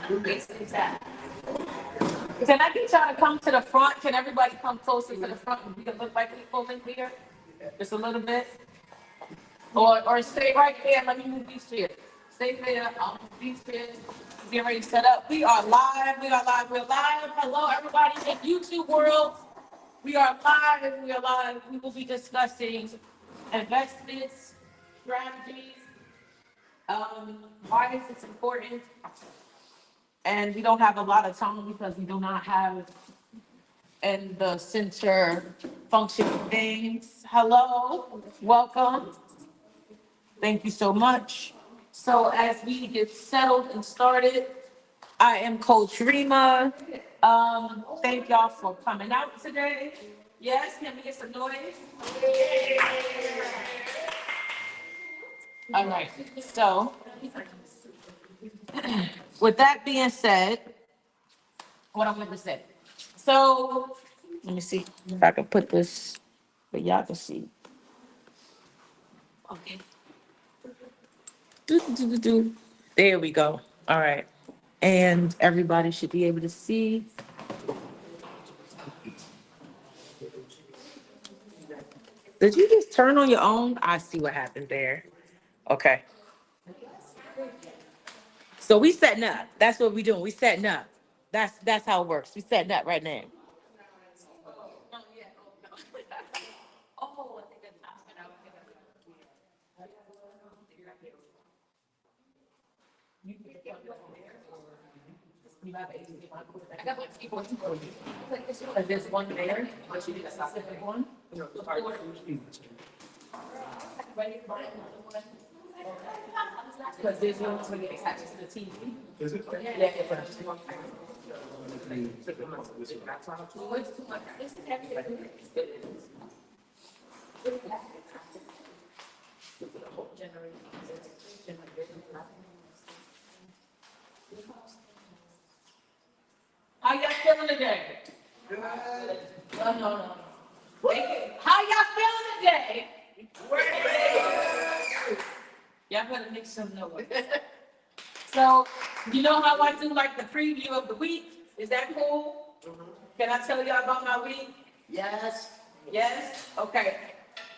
Can I get y'all to come to the front? Can everybody come closer to the front? We can look like people in here, just a little bit. Or stay right there. Let me move these chairs. Stay there. These chairs. Get ready to set up. We are live. We are live. We're live. Hello, everybody in YouTube world. We are live. We are live. We will be discussing investments, strategies, why is it important? And we don't have a lot of time because we do not have in the center functioning things. Hello, welcome. Thank you so much. So as we get settled and started, I am Coach Rima. Thank y'all for coming out today. Yes, can we get some noise? All right, so with that being said, what I'm going to say. So let me see if I can put this, but y'all can see. Okay. There we go. All right. And everybody should be able to see. Did you just turn on your own? I see what happened there. Okay. So we setting up. That's what we doing. We setting up. That's how it works. We setting up right now. I got like keyboard too. Like this one. There's one there, but you need a specific one. Because there's one where it attaches to the TV. Is it? Yeah, yeah, yeah. What's too much? This is heavy. How y'all feeling today? Good. No. How y'all feeling today? Y'all better make some noise. So, you know how I do like the preview of the week? Is that cool? Can I tell y'all about my week? Yes. Yes? Okay.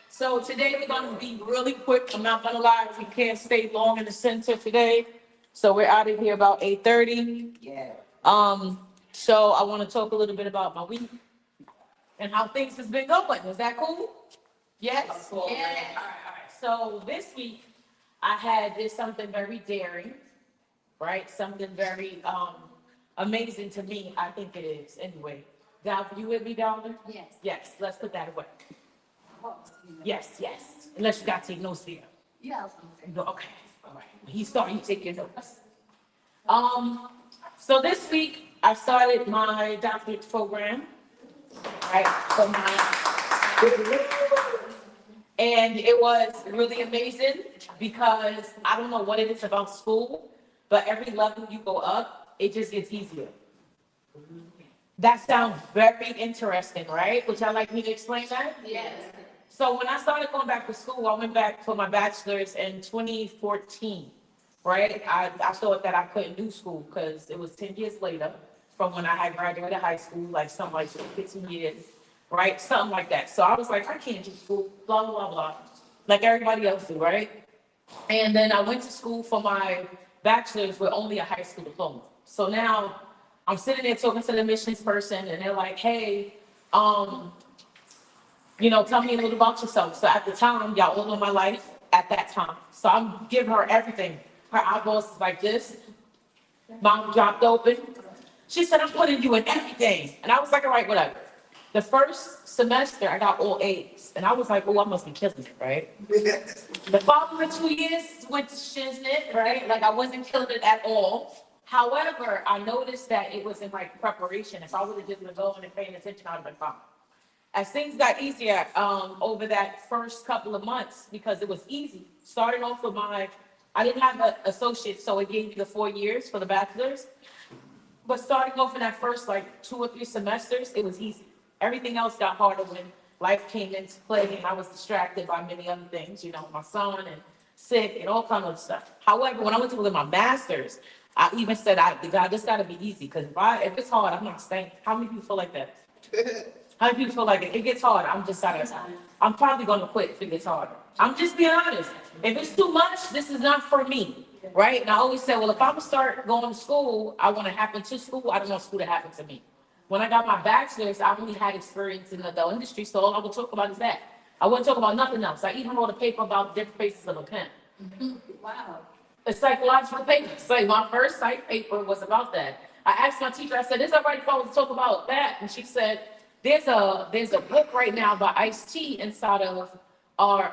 So today we're gonna be really quick. I'm not gonna lie, we can't stay long in the center today. So we're out of here about 8:30. Yeah. So I want to talk a little bit about my week and how things has been going. Is that cool? Yes? Cool. Yeah. All right. So this week did something very daring, right? Something very amazing to me. I think it is. Anyway, Val, you with me down there? Yes. Yes. Let's put that away. Yes. Unless you got to take notes there. Yeah. No, okay. All right. He's starting to take your notes. So this week I started my doctorate program, right? And it was really amazing because I don't know what it is about school, but every level you go up, it just gets easier. That sounds very interesting, right? Would y'all like me to explain that? Yes. So when I started going back to school, I went back for my bachelor's in 2014, right? I thought that I couldn't do school because it was 10 years later from when I had graduated high school, like something like 15 years, right? Something like that. So I was like, I can't do school, blah, blah, blah, like everybody else do, right? And then I went to school for my bachelor's with only a high school diploma. So now I'm sitting there talking to the admissions person and they're like, hey, tell me a little about yourself. So at the time, y'all all know my life at that time. So I'm giving her everything. Her eyeballs is like this. Mouth dropped open. She said, I'm putting you in everything. And I was like, all right, whatever. The first semester, I got all A's. And I was like, oh, I must be killing it, right? The following 2 years went to shiznit, right? Like I wasn't killing it at all. However, I noticed that it was in like preparation. If I would have just been going and paying attention, I would have been fine. As things got easier over that first couple of months, because it was easy. Starting off with I didn't have an associate, so it gave me the 4 years for the bachelor's. But starting off in that first like 2 or 3 semesters, it was easy. Everything else got harder when life came into play and I was distracted by many other things, my son and sick and all kinds of stuff. However, when I went to get my master's, I even said, God, this gotta be easy, because if it's hard, I'm not staying. How many people feel like that? How many people feel like it gets hard? I'm probably gonna quit if it gets hard. I'm just being honest. If it's too much, this is not for me, right? And I always say, well, if I'm gonna start going to school, I want to happen to school. I don't want school to happen to me. When I got my bachelor's, I only had experience in the adult industry, so all I would talk about is that. I wouldn't talk about nothing else. I even wrote a paper about different faces of a pen. Wow. A psychological paper. So my first psych paper was about that. I asked my teacher, I said, is it right if I was to talk about that? And she said, there's a book right now by Ice-T inside of our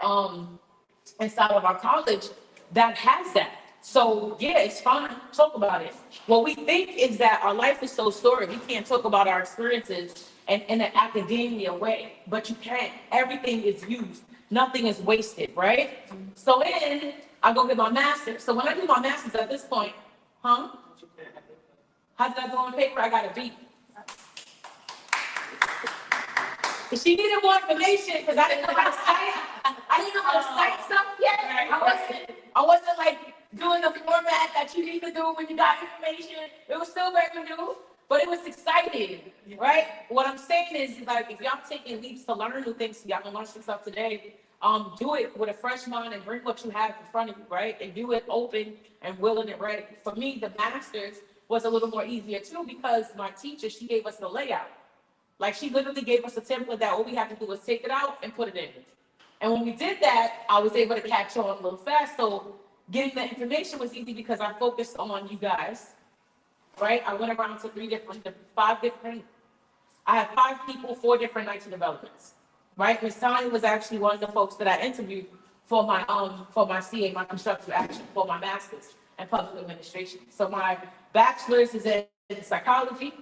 college that has that. So yeah, it's fine. Talk about it. What we think is that our life is so storied, we can't talk about our experiences in an academia way, but you can't. Everything is used. Nothing is wasted, right? So then I go get my master's. So when I do my master's at this point, how did I go on paper? I got a B. She needed more information because I didn't know how to cite. I didn't know how to cite stuff yet. I wasn't like doing the format that you need to do when you got information. It was still very new, but it was exciting, right? What I'm saying is, like, if y'all taking leaps to learn new things, y'all gonna learn some stuff today. Do it with a fresh mind and bring what you have in front of you, right? And do it open and willing and ready. For me, the master's was a little more easier too, because my teacher, she gave us the layout. Like, she literally gave us a template that all we had to do was take it out and put it in. And when we did that, I was able to catch on a little fast. So getting the information was easy because I focused on you guys, right? I went around to I had 5 people, 4 different nights of developments, right? Miss Tanya was actually one of the folks that I interviewed for my CA, my constructive action, for my master's in public administration. So my bachelor's is in psychology,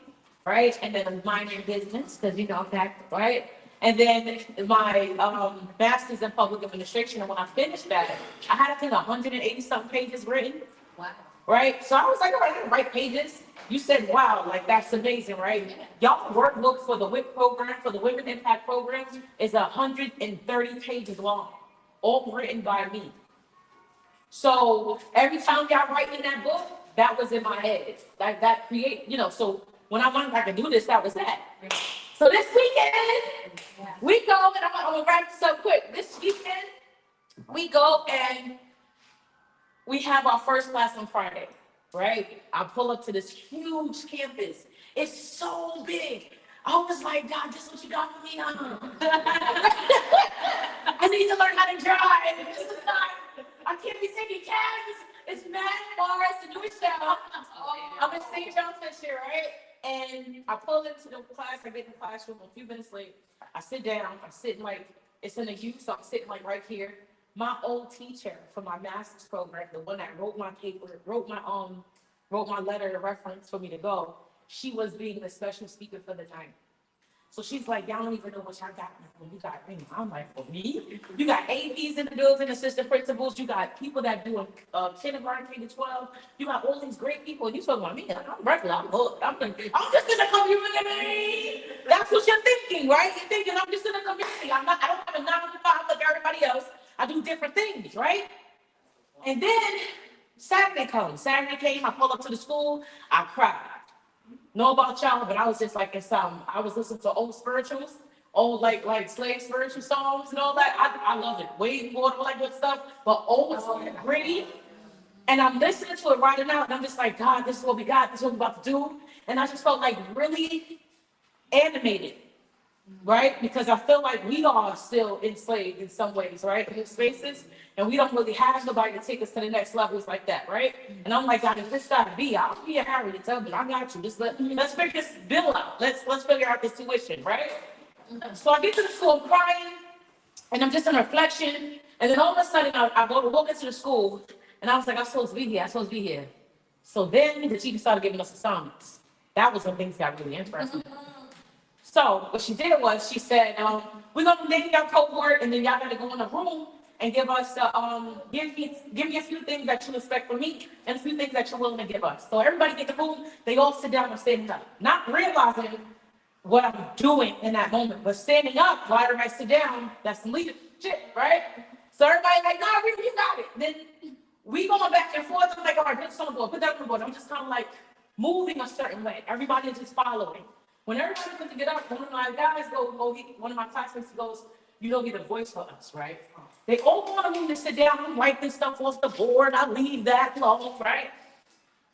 right? And then a minor in business, because I'm that, right? And then my master's in public administration. And when I finished that, I had, I think, 180 something pages written. Wow. Right? So I was like, all right, I can write pages. You said, wow, like, that's amazing, right? Y'all workbook for the WIP program, for the Women Impact program, is 130 pages long, all written by me. So every time y'all write in that book, that was in my head. Like, that create, so when I learned I could do this, that was that. So this weekend, we go, and I'm gonna wrap this up quick. This weekend, we go and we have our first class on Friday, right? I pull up to this huge campus. It's so big. I was like, God, this is what you got for me, huh? I need to learn how to drive. This is not, I can't be taking cabs. It's mad bars to do it now. I'm in St. John's this year, right? And I pull into the class, I get in the classroom a few minutes late. I sit down, I'm sitting like, it's in a U, so I'm sitting like right here. My old teacher for my master's program, the one that wrote my paper, wrote my letter of reference for me to go, she was being the special speaker for the night. So she's like, y'all don't even know what y'all got. You got me. I'm like, for me? You got APs in the building, assistant principals. You got people that do kindergarten, K to 12. You got all these great people. And you talking about me? I'm regular. I'm hooked. I'm just in the community. That's what you're thinking, right? You're thinking I'm just in the community. I don't have a 9 to 5 like everybody else. I do different things, right? And then Saturday comes. Saturday came. I pull up to the school. I cried. Know about y'all, but I was just like, I was listening to old spirituals, old like slave spiritual songs and all that. I love it. Way more all that good stuff, but old gritty. And I'm listening to it right now, and I'm just like, God, this is what we got. This is what we're about to do. And I just felt like really animated, right? Because I feel like we are still enslaved in some ways, right? In spaces, and we don't really have nobody to take us to the next levels like that, right? And I'm like, God, if this gotta be, I'll be a Harry to tell me, I got you. Just let's figure this bill out. Let's figure out this tuition, right? So I get to the school, I'm crying, and I'm just in reflection, and then all of a sudden I go to walk into the school, and I was like, I'm supposed to be here. So then the teacher started giving us assignments. That was when things got really interesting. So what she did was she said, we're gonna name your cohort, and then y'all gotta go in the room and give us give me a few things that you expect from me and a few things that you're willing to give us. So everybody get the room, they all sit down and stand up, not realizing what I'm doing in that moment, but standing up while everybody sit down, that's some leadership, right? So everybody like, nah, you got it. Then We going back and forth. I'm like, all right, put this on the board, put that on the board. I'm just kind of like moving a certain way. Everybody is just following. When everybody went to get up, one of my guys one of my classmates goes, you know, be the voice for us, right? They all want me to sit down and write this stuff off the board. I leave that alone, right?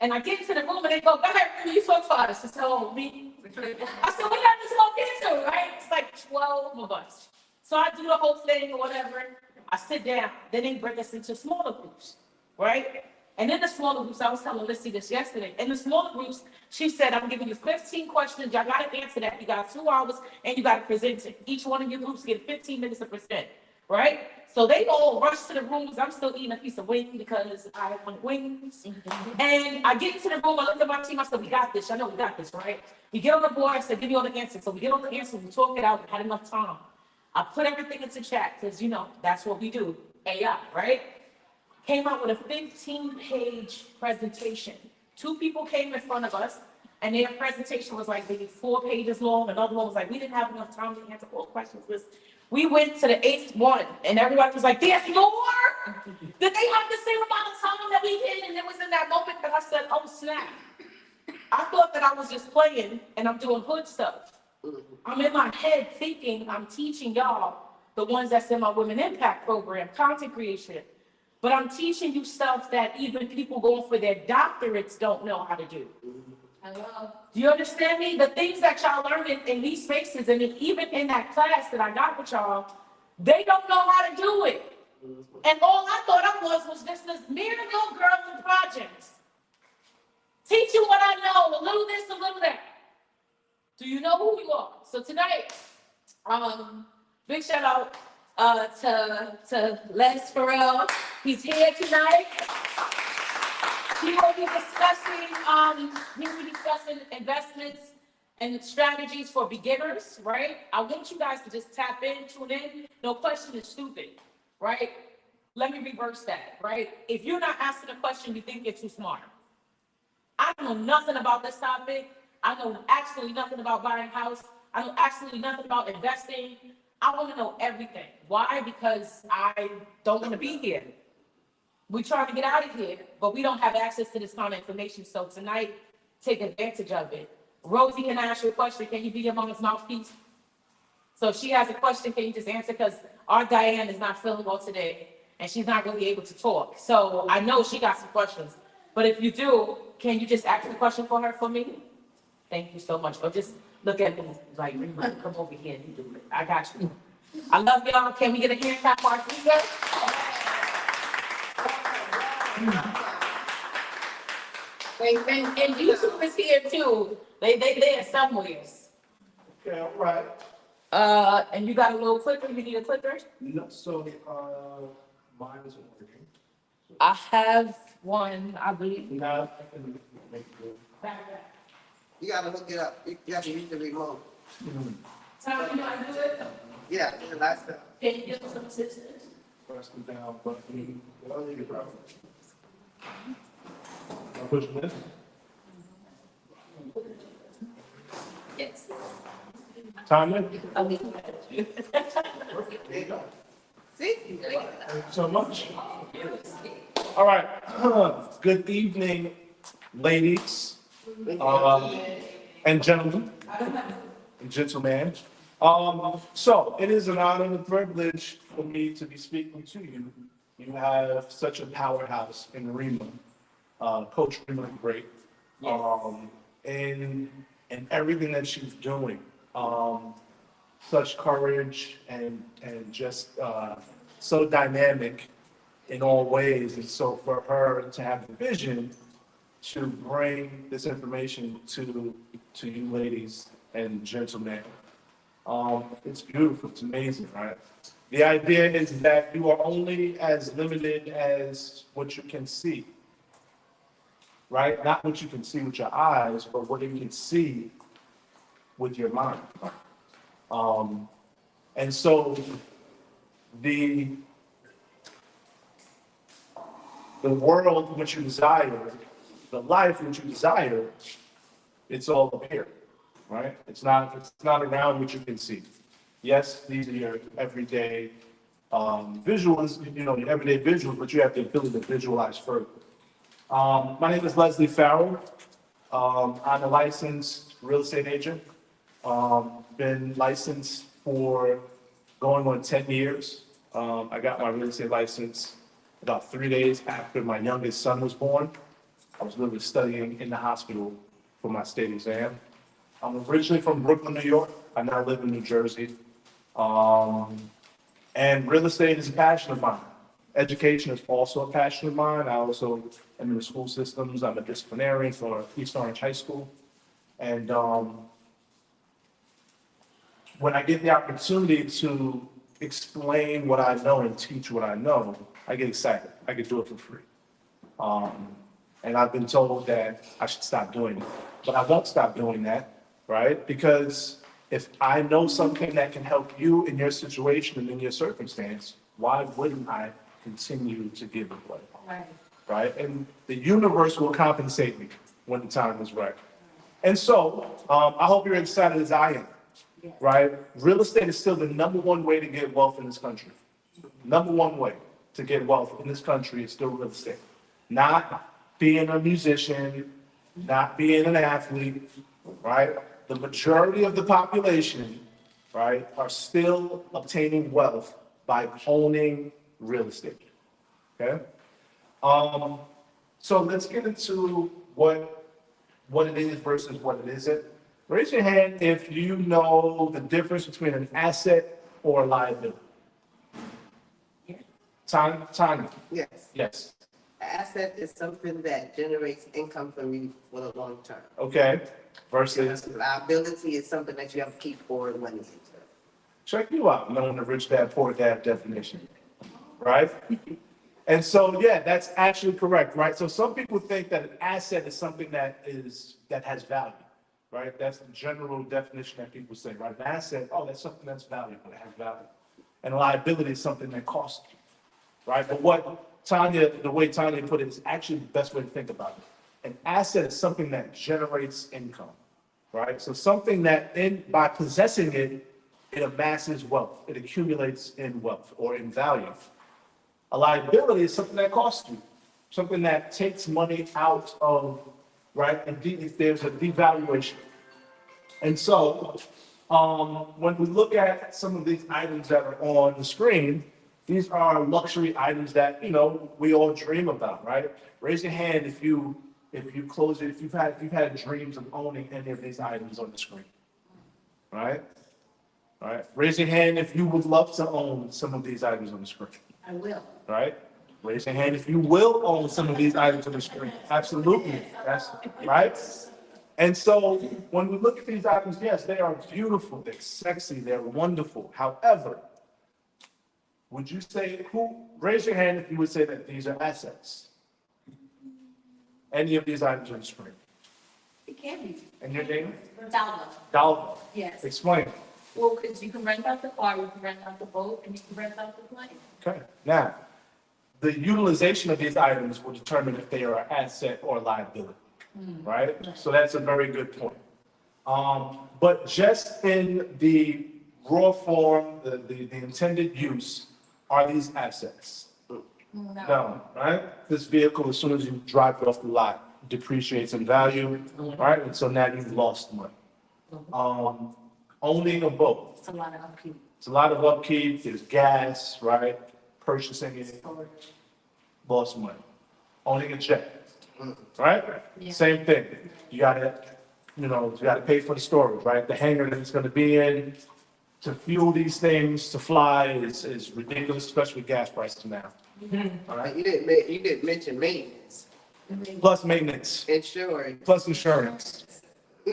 And I get into the room and they go, go ahead, you talk for us. It's all me. I said, what y'all just walk into, right? It's like 12 of us. So I do the whole thing or whatever. I sit down. Then they break us into smaller groups, right? And in the smaller groups, I was telling Lissy this yesterday. In the smaller groups, she said, I'm giving you 15 questions. Y'all got to answer that. You got 2 hours and you got to present it. Each one of your groups get 15 minutes to present, right? So they all rush to the rooms. I'm still eating a piece of wing because I want wings. And I get into the room. I look at my team. I said, we got this. I know we got this, right? We get on the board. I said, give me all the answers. So we get all the answers. We talk it out. We had enough time. I put everything into chat because, you know, that's what we do. AI, right? Came out with a 15-page presentation. 2 people came in front of us, and their presentation was like maybe 4 pages long. Another one was like, we didn't have enough time to answer all questions. We went to the 8th one, and everybody was like, there's more? Did they have the same amount of time that we did? And it was in that moment that I said, oh, snap. I thought that I was just playing, and I'm doing hood stuff. I'm in my head thinking I'm teaching y'all, the ones that's in my Women Impact program, content creation. But I'm teaching you stuff that even people going for their doctorates don't know how to do. Hello. Do you understand me? The things that y'all learn in these spaces, and even in that class that I got with y'all, they don't know how to do it. And all I thought I was just this mere little girl in projects. Teach you what I know, a little this, a little that. Do you know who you are? So tonight, big shout out to Les Farrell. He's here tonight. He will be discussing investments and strategies for beginners, right? I want you guys to just tap in, tune in. No question is stupid, right? Let me reverse that, right? If you're not asking a question, you think you're too smart. I don't know nothing about this topic. I know absolutely nothing about buying a house. I know absolutely nothing about investing. I want to know everything. Why? Because I don't want to be here. We're trying to get out of here, but we don't have access to this kind of information. So tonight, take advantage of it. Rosie, can I ask you a question? Can you be your mom's mouthpiece? So if she has a question, can you just answer? Because our Diane is not feeling well today, and she's not really able to talk. So I know she got some questions. But if you do, can you just ask the question for her for me? Thank you so much. Or just look at me like, come over here and do it. I got you. I love y'all. Can we get a hand clap for our speaker? And YouTube is here too. They there somewhere. Okay, all right. And you got a little clicker. You need a clicker? No, so, mine isn't working. I have one, I believe. Now, I can make it. You gotta look it up. You have to use the remote. Tom, you know how to do it? Yeah, the last time. Can you give us some assistance? Press it down, but I'll leave it out. I'm pushing this. Yes. Timer? I'll leave it. There you go. See? Thank you so much. All right. Good evening, ladies, and gentlemen, and gentlemen. So it is an honor and a privilege for me to be speaking to you. You have such a powerhouse in Rima, Coach Rima Great, in everything that she's doing. Such courage and just so dynamic in all ways. And so for her to have the vision to bring this information to you ladies and gentlemen, it's beautiful, it's amazing, right? The idea is that you are only as limited as what you can see, right? Not what you can see with your eyes, but what you can see with your mind. And so the world which you desire, the life which you desire, it's all up here, right? It's not around what you can see. Yes, these are your everyday Visuals, your everyday visuals, but you have the ability to visualize further. My name is Leslie Farrell. I'm a licensed real estate agent. Been licensed for going on 10 years. I got my real estate license about 3 days after my youngest son was born. I was literally studying in the hospital for my state exam. I'm originally from Brooklyn, New York. I now live in New Jersey. And real estate is a passion of mine. Education is also a passion of mine. I also am in the school systems. I'm a disciplinarian for East Orange High School. And when I get the opportunity to explain what I know and teach what I know, I get excited. I can do it for free. And I've been told that I should stop doing it. But I won't stop doing that, right? Because if I know something that can help you in your situation and in your circumstance, why wouldn't I continue to give it away? Right. Right? And the universe will compensate me when the time is right. And so, I hope you're excited as I am, Yes. right? Real estate is still the number one way to get wealth in this country. Number one way to get wealth in this country is still real estate. Not being a musician, not being an athlete, right? The majority of the population, right, are still obtaining wealth by owning real estate, okay? So let's get into what it is versus what it isn't. Raise your hand if you know the difference between an asset or a liability. Tanya, Yes. yes, Asset is something that generates income for you for the long term. okay, versus, Liability is something that you have to keep pouring money into. check you out, knowing the rich dad, poor dad definition, right? And so, yeah, that's actually correct, right? So some people think that an asset is something that has value, right? That's the general definition that people say, right? An asset, oh, that's something that's valuable, it has value. And a liability is something that costs you, right? But the way Tanya put it is actually the best way to think about it. An asset is something that generates income, right? So something that by possessing it, it amasses wealth, it accumulates in wealth or in value. A liability is something that costs you, something that takes money out of, right? Indeed, if there's a devaluation. And so, when we look at some of these items that are on the screen, these are luxury items that, we all dream about, right? Raise your hand if you've had dreams of owning any of these items on the screen, right? All right. Raise your hand if you would love to own some of these items on the screen. I will. Right? Raise your hand if you will own some of these items on the screen. Absolutely. That's right. And so when we look at these items, yes, they are beautiful, they're sexy, they're wonderful. However, would you say raise your hand if you would say that these are assets? Any of these items on the screen? It can be. And your name? Dollar. Dalva. Yes. Explain. Well, because you can rent out the car, you can rent out the boat, and you can rent out the plane. Okay. Now, the utilization of these items will determine if they are an asset or a liability, right? So that's a very good point. But just in the raw form, the intended use, are these assets? No, right? This vehicle, as soon as you drive it off the lot, depreciates in value, right? And so now you've lost money. Owning a boat, It's a lot of upkeep. it's a lot of upkeep, there's gas, right? Purchasing it, lost money. Owning a jet, right? Yeah. Same thing. You gotta pay for the storage, right? The hangar that it's gonna be in, to fuel these things, to fly is ridiculous, especially with gas prices now. All right? You didn't mention maintenance, Plus maintenance, insurance. plus insurance.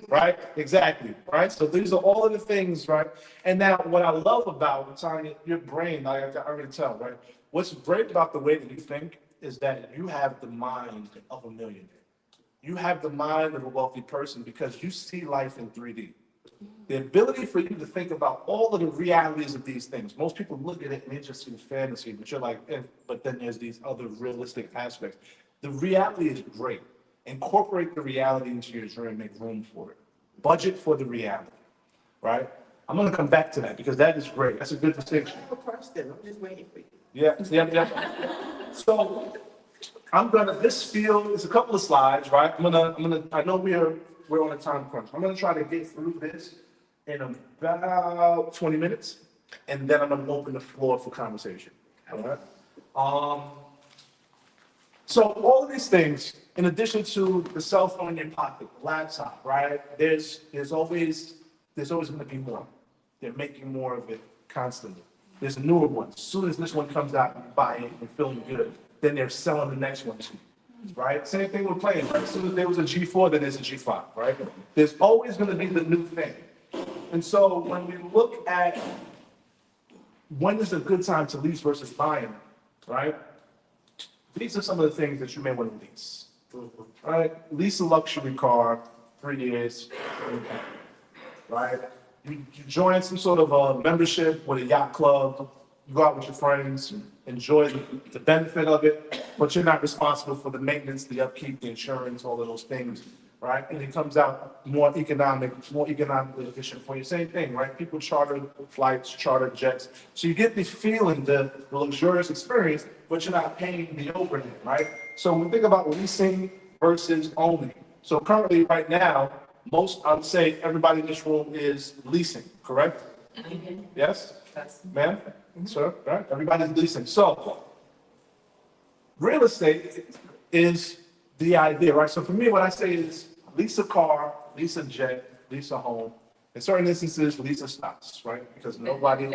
Right? Exactly. Right? So these are all of the things, right? And now what I love about Tanya, your brain, like I already tell, right? What's great about the way that you think is that you have the mind of a millionaire. You have the mind of a wealthy person because you see life in 3D. The ability for you to think about all of the realities of these things. Most people look at it and they just see the fantasy, but you're like, but then there's these other realistic aspects. The reality is great. Incorporate the reality into your dream, make room for it. Budget for the reality, right? I'm gonna come back to that because that is great. That's a good I distinction. have a question, I'm just waiting for you. Yeah. So this field is a couple of slides, right? I know we're on a time crunch. I'm gonna try to get through this in about 20 minutes, and then I'm gonna open the floor for conversation. All right? So all of these things, in addition to the cell phone in your pocket, the laptop, right? There's always going to be more. They're making more of it constantly. There's a newer one. As soon as this one comes out, you buy it, you're feeling good. Then they're selling the next one to you, right? Same thing with playing. Right? As soon as there was a G4, then there's a G5, right? There's always going to be the new thing. And so when we look at when is a good time to lease versus buying, right? These are some of the things that you may want to lease, right? Lease a luxury car, 3 years, right? You join some sort of a membership with a yacht club, you go out with your friends, enjoy the benefit of it, but you're not responsible for the maintenance, the upkeep, the insurance, all of those things, right? And it comes out more economically efficient for you. Same thing, right? People charter flights, charter jets. So you get the feeling, the luxurious experience, but you're not paying the overhead, right? So when we think about leasing versus owning. So currently, right now, I would say everybody in this room is leasing, correct? Yes? Ma'am? Sir? Right? Everybody's leasing. So real estate is the idea, right? So for me, what I say is lease a car, lease a jet, lease a home. In certain instances, lease a spouse, right? Because nobody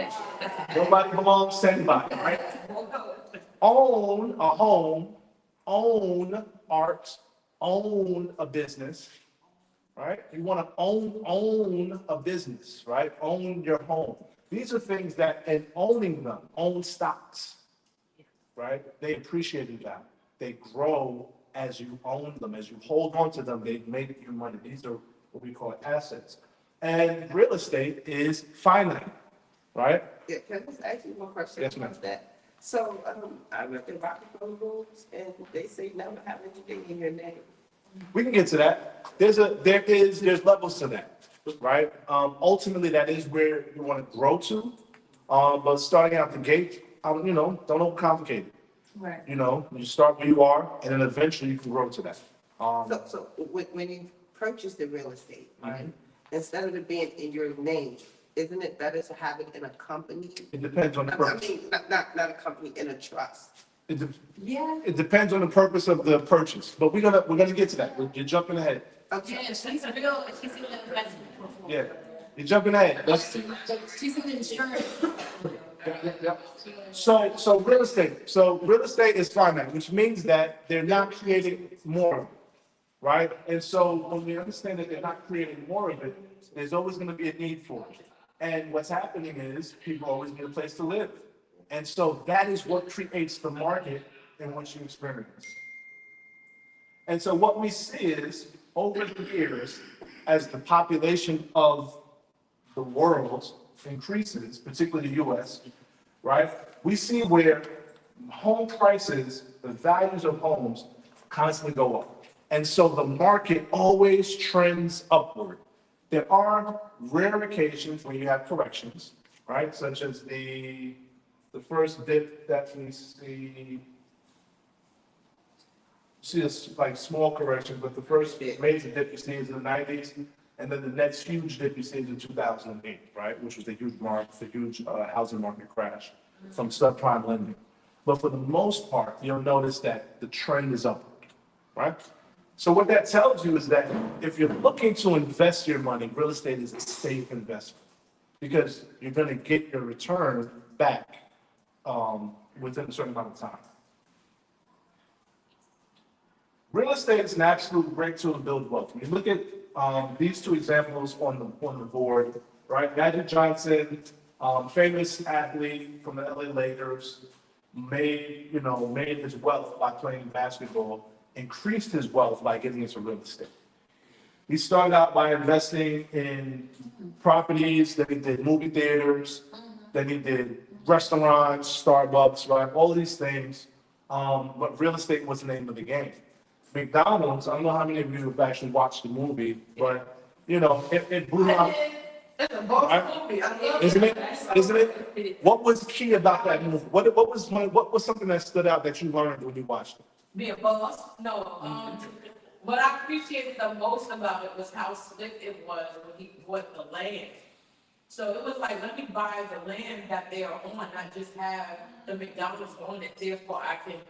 belongs to anybody, right? Own a home, own art, own a business, right? You want to own a business, right? Own your home. These are things that, and owning them, own stocks, right? They appreciate in value. They grow as you own them, as you hold on to them, they make you money. These are what we call assets. And real estate is finite, right? Yeah, can I just ask you one question Yes, ma'am. about that? So, I read the Rockford rules, and they say never have anything in your name. We can get to that. There's levels to that, right? Ultimately, that is where you want to grow to. But starting out the gate, don't overcomplicate it. Right. You start where you are, and then eventually you can grow to that. So when you purchase the real estate, right, instead of it being in your name, isn't it better to have it in a company? It depends on the I purpose. mean, not a company, in a trust. It depends on the purpose of the purchase, but we're gonna get to that. You're jumping ahead. Okay. Yeah, she's in the investment. Yeah, you're jumping ahead. She's in insurance. So real estate. So real estate is finite, which means that they're not creating more of it, right? And so when we understand that they're not creating more of it, there's always going to be a need for it. And what's happening is people always need a place to live. And so that is what creates the market in which you experience. And so what we see is over the years, as the population of the world increases, particularly the US, right? We see where home prices, the values of homes constantly go up. And so the market always trends upward. There are rare occasions where you have corrections, right? Such as the first dip that we see this like small correction, but the first major dip you see is in the 90s, and then the next huge dip you see is in 2008, right? Which was the huge housing market crash from subprime lending. But for the most part, you'll notice that the trend is upward, right? So what that tells you is that if you're looking to invest your money, real estate is a safe investment because you're going to get your return back within a certain amount of time. Real estate is an absolute great tool to build wealth. When you look at these two examples on the board, right? Magic Johnson, famous athlete from the LA Lakers, made his wealth by playing basketball, increased his wealth by getting into real estate. He started out by investing in properties, then he did movie theaters, then he did restaurants, Starbucks, right? All of these things. But real estate was the name of the game. McDonald's, I don't know how many of you have actually watched the movie, but it blew out. It's a boss Right? movie. I love Isn't it. it? Isn't it? What was key about that movie? What was something that stood out that you learned when you watched it? Be a boss? No. What I appreciated the most about it was how slick it was when he bought the land. So it was like, let me buy the land that they are on, not just have the McDonald's on it, therefore I can,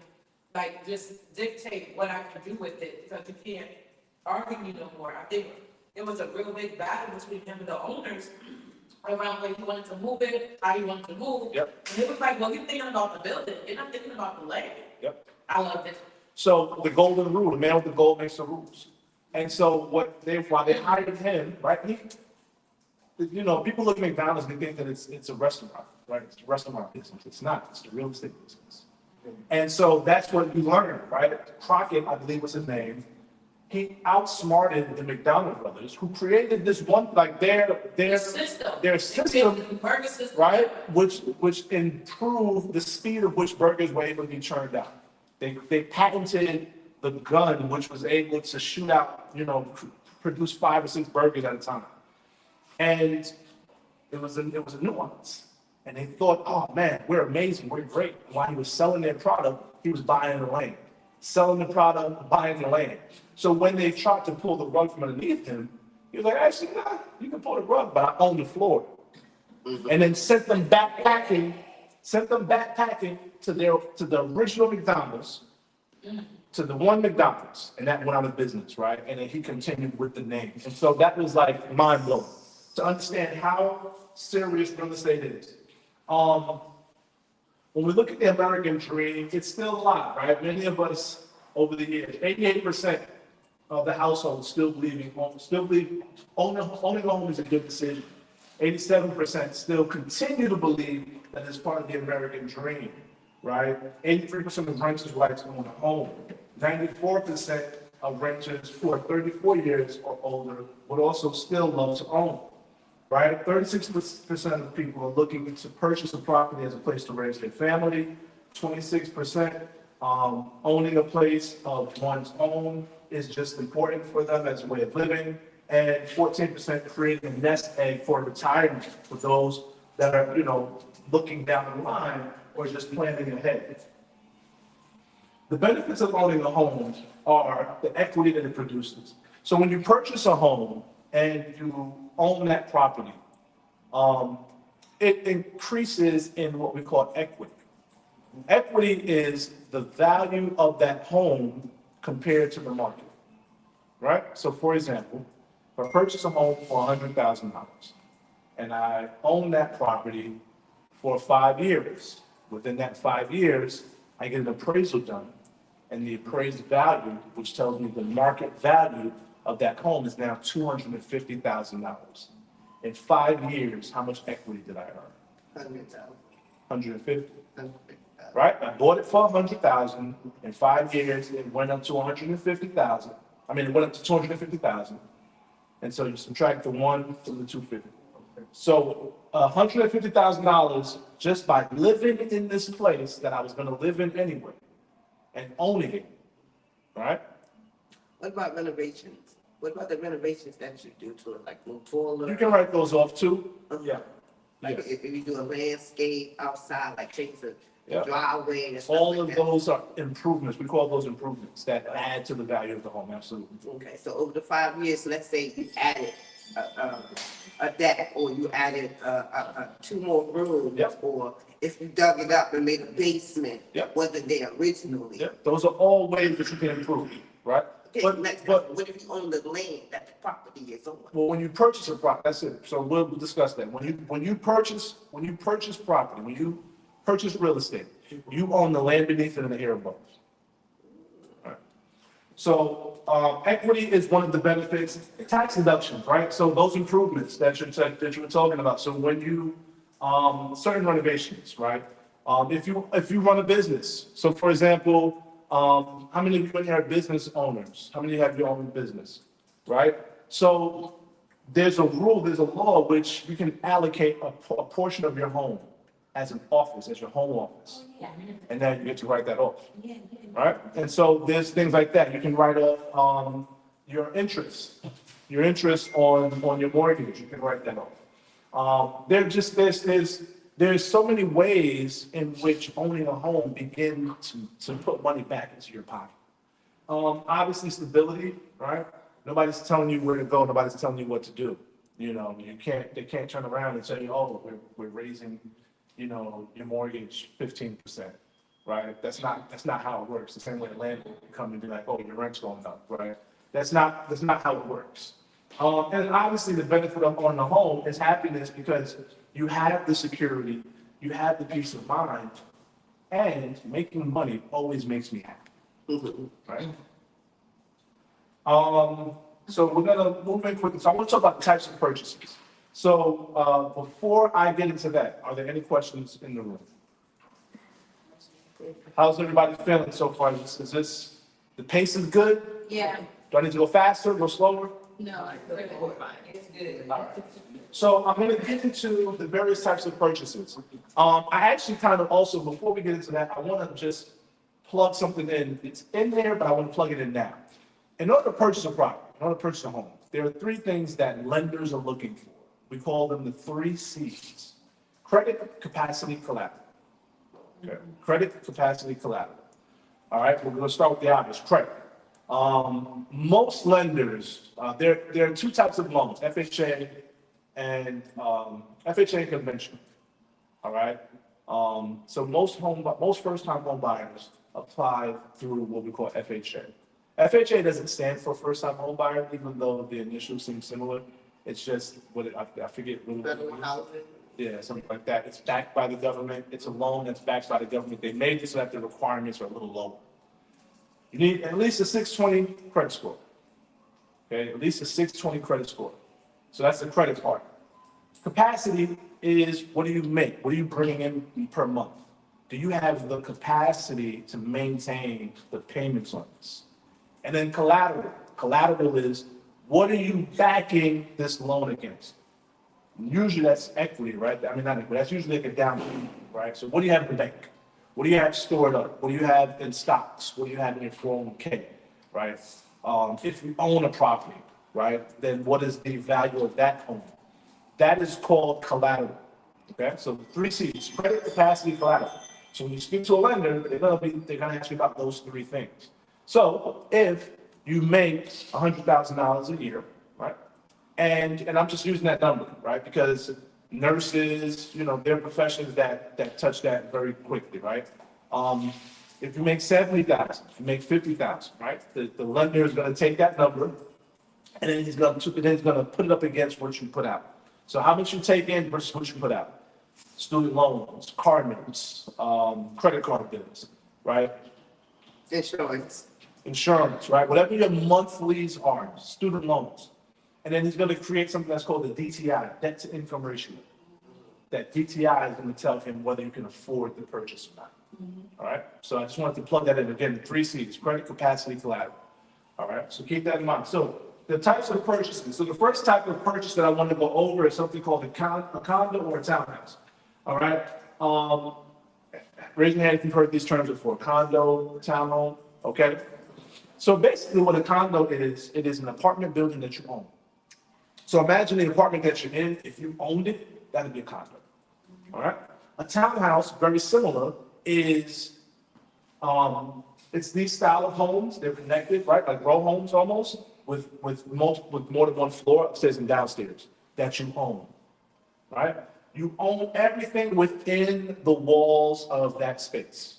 like, just dictate what I can do with it, because you can't argue no more. I think it was a real big battle between him and the owners around where he wanted to move it, how he wanted to move. Yep. And it was like, well, you're thinking about the building, you're not thinking about the land. Yep. I loved it. So the golden rule, the man with the gold makes the rules. And so while they hired him, right? People look at McDonald's and they think that it's a restaurant, right? It's a restaurant business. It's not. It's the real estate business. And so that's what you learn, right? Crockett, I believe was his name. He outsmarted the McDonald brothers, who created this one, like their system, Burger system. right? Which improved the speed of which burgers were able to be churned out. They patented the gun, which was able to shoot out, produce 5 or 6 burgers at a time. And it was a nuance. And they thought, oh man, we're amazing, we're great. And while he was selling their product, he was buying the land. Selling the product, buying the land. So when they tried to pull the rug from underneath him, he was like, actually, nah, you can pull the rug, but I own the floor. And then sent them backpacking to the original McDonald's, to the one McDonald's, and that went out of business, right? And then he continued with the name. And so that was like mind blowing to understand how serious real estate is. When we look at the American dream, it's still alive, right? Many of us over the years, 88% of the households still believe owning a home is a good decision. 87% still continue to believe that it's part of the American dream, right? 83% of renters would like to own a home. 94% of renters who are 34 years or older would also still love to own, right? 36% of people are looking to purchase a property as a place to raise their family. 26% owning a place of one's own is just important for them as a way of living. And 14% creating a nest egg for retirement for those that are, looking down the line or just planning ahead. The benefits of owning a home are the equity that it produces. So when you purchase a home and you own that property, it increases in what we call equity. Equity is the value of that home compared to the market, right? So for example, if I purchase a home for $100,000 and I own that property for 5 years, within that 5 years, I get an appraisal done. And the appraised value, which tells me the market value of that home is now $250,000. In 5 years, how much equity did I earn? 150. Right? I bought it for 100,000. In 5 years, it went up to 150,000. It went up to 250,000. And so you subtract the 1 from the 250. So $150,000 just by living in this place that I was going to live in anyway and owning it, right? What about renovations? What about the renovations that you do to it, like new toilet? You can write those off too. Yeah. Like Yeah. if you do a landscape outside, like change the Yeah. driveway and stuff All like of that. those are improvements. We call those improvements that add to the value of the home. Absolutely. Okay, so over the 5 years, let's say you added a deck, or you added 2 more rooms, Yep. or if you dug it up and made a basement, Yep. wasn't there originally. Yeah. Those are all ways that you can improve, right? Okay, next, what if you own the land that the property is on? Well, when you purchase a property, that's it. So we'll discuss that. When you purchase property, when you purchase real estate, you own the land beneath it and the air above. All right. So equity is one of the benefits. Tax deductions, right? So those improvements that you were talking about. So when you certain renovations, right? If you run a business, so for example, how many of you in here are business owners? How many have your own business, right? So there's a rule, there's a law which you can allocate a portion of your home as an office, as your home office. And then you get to write that off, right? And so there's things like that. You can write off your interest on your mortgage. You can write that off. There's so many ways in which owning a home begin to put money back into your pocket. Obviously stability, right? Nobody's telling you where to go. Nobody's telling you what to do. They can't turn around and say, oh, we're raising, your mortgage 15%, right? That's not how it works. The same way a landlord can come and be like, oh, your rent's going up, right? That's not how it works. And obviously the benefit of owning a home is happiness because you have the security, you have the peace of mind, and making money always makes me happy, right? So we're gonna move in quickly. So I want to talk about the types of purchases. So before I get into that, are there any questions in the room? How's everybody feeling so far? The pace is good? Yeah. Do I need to go faster, go slower? No, it's fine. It's good. All right. So I'm going to get into the various types of purchases. I actually kind of also, before we get into that, I want to just plug something in. It's in there, but I want to plug it in now. In order to purchase a property, in order to purchase a home, there are three things that lenders are looking for. We call them the 3 C's: credit, capacity, collateral. Okay. Credit, capacity, collateral. All right, we're going to start with the obvious, credit. Most lenders, there are two types of loans, FHA and FHA conventional. All right. So most first-time home buyers apply through what we call FHA. FHA doesn't stand for first-time home buyer, even though the initials seem similar. It's just I forget what it is. Yeah, something like that. It's backed by the government. It's a loan that's backed by the government. They made it so that the requirements are a little lower. You need at least a 620 credit score. Okay, at least a 620 credit score. So that's the credit part. Capacity is, what do you make? What are you bringing in per month? Do you have the capacity to maintain the payments on this? And then collateral. Collateral is, what are you backing this loan against? Usually that's equity, right? I mean, not equity. That's usually like a down payment, right? So what do you have in the bank? What do you have stored up? What do you have in stocks? What do you have in your 401k, right? If you own a property, right, then what is the value of that home? That is called collateral, okay? So the 3 C's, credit, capacity, collateral. So when you speak to a lender, they're gonna ask you about those 3 things. So if you make $100,000 a year, right? And I'm just using that number, right? Because nurses, they're professions that touch that very quickly, right? If you make 70,000, if you make 50,000, right? The lender is going to take that number, and then he's going to put it up against what you put out. So how much you take in versus what you put out? Student loans, car notes, credit card bills, right? Insurance, right? Whatever your monthlies are, student loans. And then he's going to create something that's called the DTI, debt to income ratio. That DTI is going to tell him whether you can afford the purchase or not. All right. So I just wanted to plug that in again. The 3 C's: credit, capacity, collateral. All right. So keep that in mind. So the types of purchases. So the first type of purchase that I want to go over is something called a condo or a townhouse. All right. Raise your hand if you've heard these terms before: condo, townhome. Okay. So basically, what a condo is, it is an apartment building that you own. So imagine the apartment that you're in. If you owned it, that'd be a condo. All right. A townhouse, very similar, is it's these style of homes. They're connected, right, like row homes almost, with more than one floor, upstairs and downstairs, that you own. Right. You own everything within the walls of that space.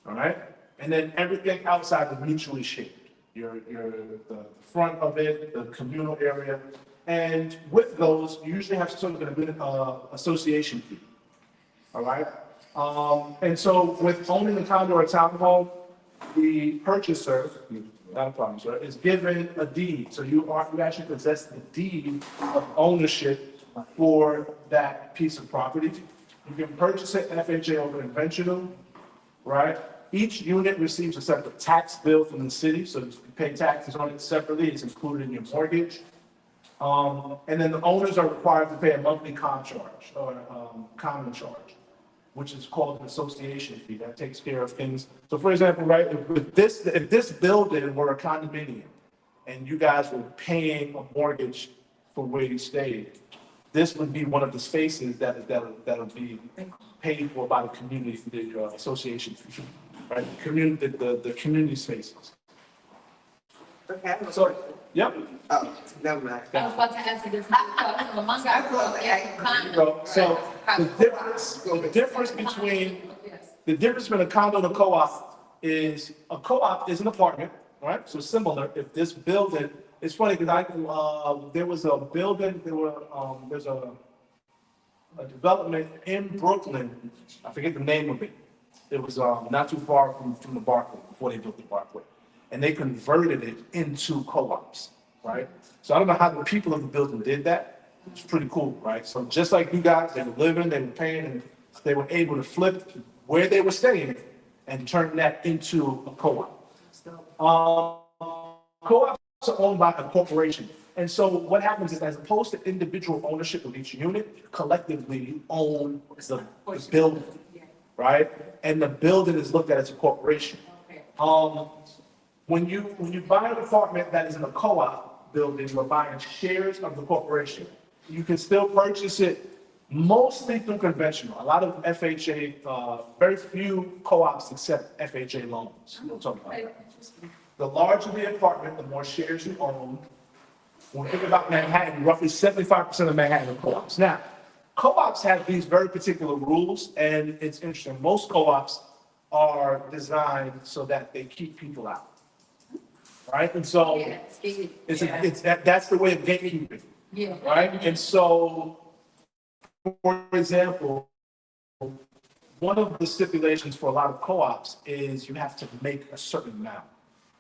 All right. And then everything outside is mutually shared. The front of it, the communal area. And with those, you usually have some sort of association fee. All right? And so with owning a condo or a townhome, the purchaser, not a problem, sir, is given a deed. So you actually possess the deed of ownership for that piece of property. You can purchase it FHA or conventional, right? Each unit receives a separate tax bill from the city, so you pay taxes on it separately. It's included in your mortgage. And then the owners are required to pay a monthly common charge, which is called an association fee. That takes care of things. So for example, right, if this building were a condominium and you guys were paying a mortgage for where you stayed, this would be one of the spaces that'll be paid for by the community, the association, right? The community spaces. Okay, I have a So, question. yep. Oh, never mind. I was about to answer this. Among So the difference between a condo and a co-op is a co-op is an apartment, right? So similar. If this building, it's funny because there was a building, there's a development in Brooklyn. I forget the name of it. It was not too far from the Barclay before they built the Barclay, and they converted it into co-ops, right? So I don't know how the people of the building did that. It's pretty cool, right? So just like you guys, they were living, they were paying, and they were able to flip where they were staying and turn that into a co-op. Co-ops are owned by a corporation. And so what happens is, as opposed to individual ownership of each unit, collectively you own the building, right? And the building is looked at as a corporation. When you buy an apartment that is in a co-op building, you're buying shares of the corporation. You can still purchase it mostly through conventional. A lot of FHA, very few co-ops accept FHA loans. We'll talk about that. The larger the apartment, the more shares you own. When we think about Manhattan, roughly 75% of Manhattan are co-ops. Now, co-ops have these very particular rules, and it's interesting. Most co-ops are designed so that they keep people out, right? And so that's the way of gatekeeping, right? And so, for example, one of the stipulations for a lot of co-ops is you have to make a certain amount,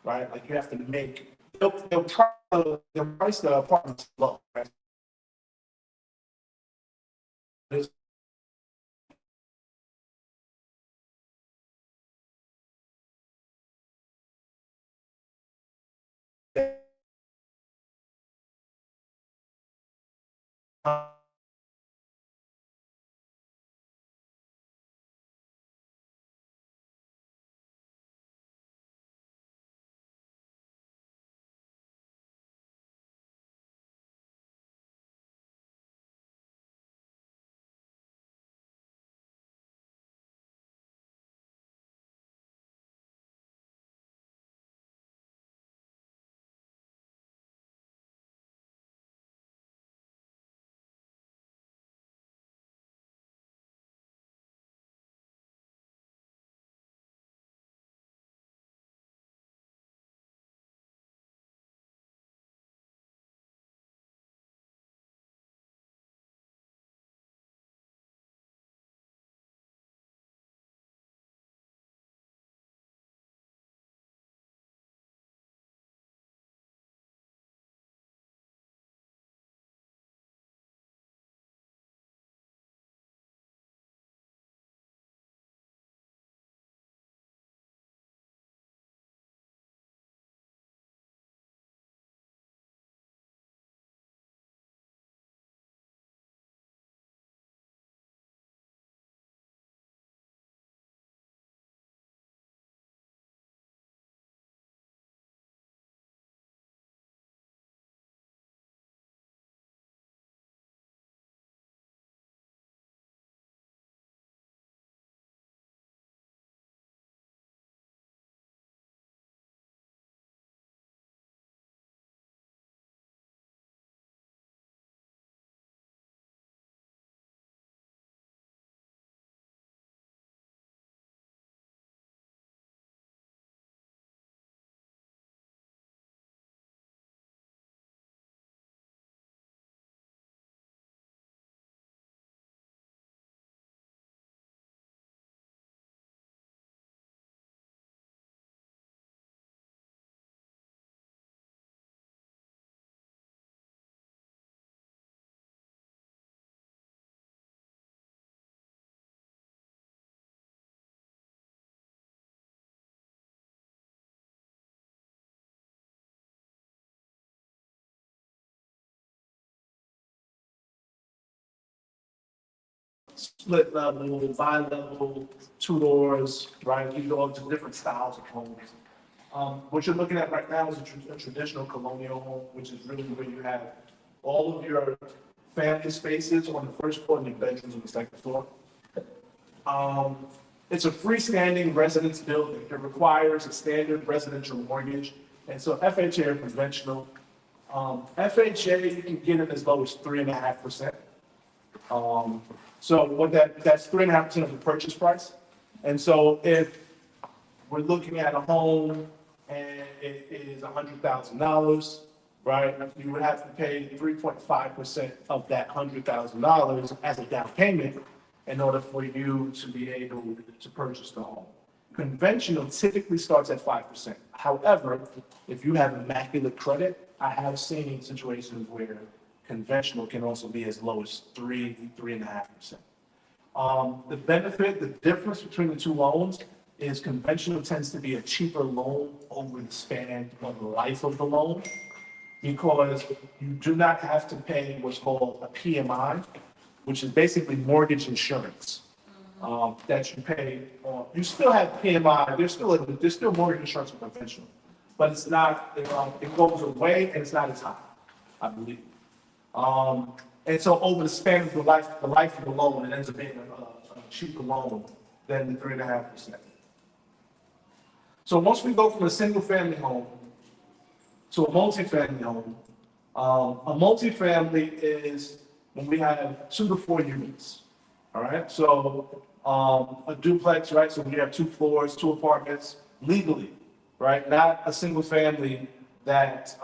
right? Like you have to make, they'll price the apartments low, right? Split level, bi-level, two doors, right? You go into different styles of homes. What you're looking at right now is a traditional colonial home, which is really where you have all of your family spaces on the first floor and the bedrooms on the second floor. It's a freestanding residence building. It requires a standard residential mortgage. And so FHA are conventional. FHA, you can get it as low as 3.5%. So what that's 3.5% of the purchase price. And so if we're looking at a home and it is $100,000, right? You would have to pay 3.5% of that $100,000 as a down payment in order for you to be able to purchase the home. Conventional typically starts at 5%. However, if you have immaculate credit, I have seen situations where conventional can also be as low as 3.5%. The benefit, the difference between the two loans is conventional tends to be a cheaper loan over the span of the life of the loan because you do not have to pay what's called a PMI, which is basically mortgage insurance that you pay. You still have PMI, there's still mortgage insurance for conventional, but it's not, it goes away and it's not as high, I believe. And so over the span of the life of the loan, it ends up being a cheaper loan than the 3.5%. So once we go from a single family home to a multifamily home, a multifamily is when we have 2 to 4 units. All right, so a duplex, right? So we have 2 floors, 2 apartments legally, right? Not a single family that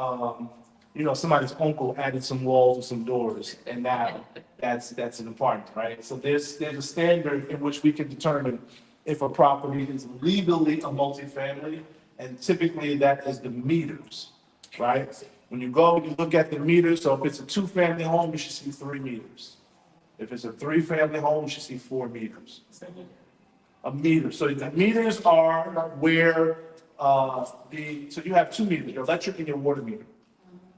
somebody's uncle added some walls or some doors, and now that's an apartment, right? So there's a standard in which we can determine if a property is legally a multifamily, and typically that is the meters, right? When you go, you look at the meters. So if it's a 2-family home, you should see 3 meters. If it's a 3-family home, you should see 4 meters. A meter. So the meters are where so you have 2 meters, your electric and your water meter.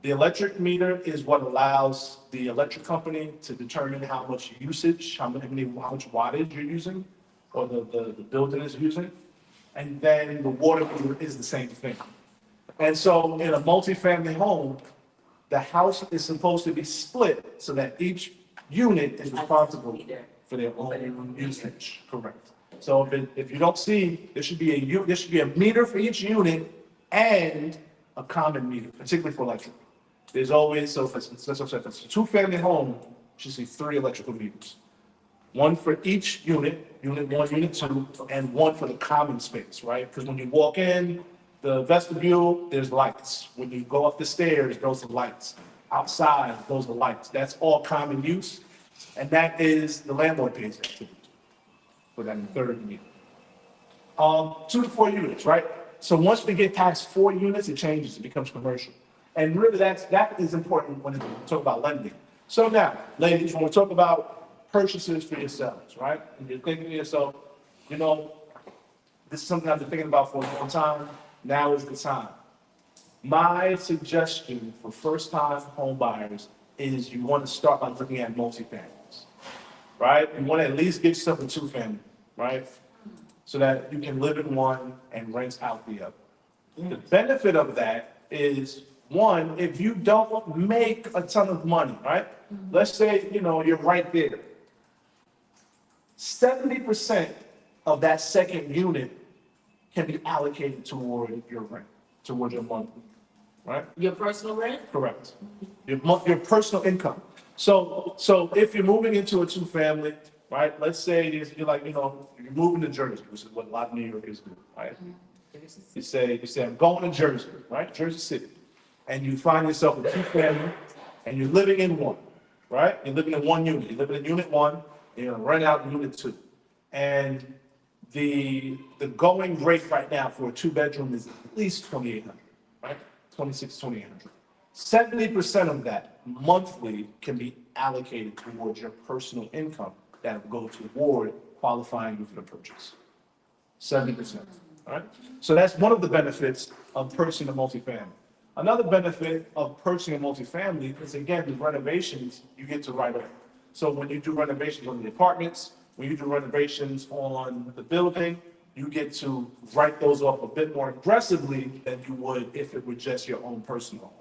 The electric meter is what allows the electric company to determine how much usage, how much wattage you're using, or the building is using. And then the water meter is the same thing. And so in a multifamily home, the house is supposed to be split so that each unit is responsible for their own usage. Correct. So if you don't see, there should be a meter for each unit and a common meter, particularly for electric. There's always, so if it's a 2-family home, you should see 3 electrical meters. 1 for each unit, unit 1, unit 2, and 1 for the common space, right? Because when you walk in the vestibule, there's lights. When you go up the stairs, those are lights. Outside, those are lights. That's all common use, and that is the landlord pays that for that 3rd meter. 2 to 4 units, right? So once we get past 4 units, it changes, it becomes commercial. And really that is important when we talk about lending. So now, ladies, when we talk about purchases for yourselves, right? And you're thinking to yourself, this is something I've been thinking about for a long time. Now is the time. My suggestion for first-time home buyers is you want to start by looking at multifamilies, right? You want to at least get yourself a 2-family, right? So that you can live in one and rent out the other. The benefit of that is, one, if you don't make a ton of money, right? Let's say, you're right there. 70% of that 2nd unit can be allocated toward your rent, toward your monthly, right? Your personal rent? Correct. Your personal income. So if you're moving into a 2-family, right? Let's say you're moving to Jersey, which is what a lot of New Yorkers do, right? You say I'm going to Jersey, right? Jersey City. And you find yourself a 2-family, and you're living in one, right? You're living in 1 unit. You're living in unit 1, and you're gonna rent out unit 2. And the going rate right now for a 2-bedroom is at least $2,800, right? $2,600, $2,800. 70% of that monthly can be allocated towards your personal income that will go toward qualifying you for the purchase. 70%, all right? So that's one of the benefits of purchasing a multifamily. Another benefit of purchasing a multifamily is, again, the renovations you get to write off. So when you do renovations on the apartments, when you do renovations on the building, you get to write those off a bit more aggressively than you would if it were just your own personal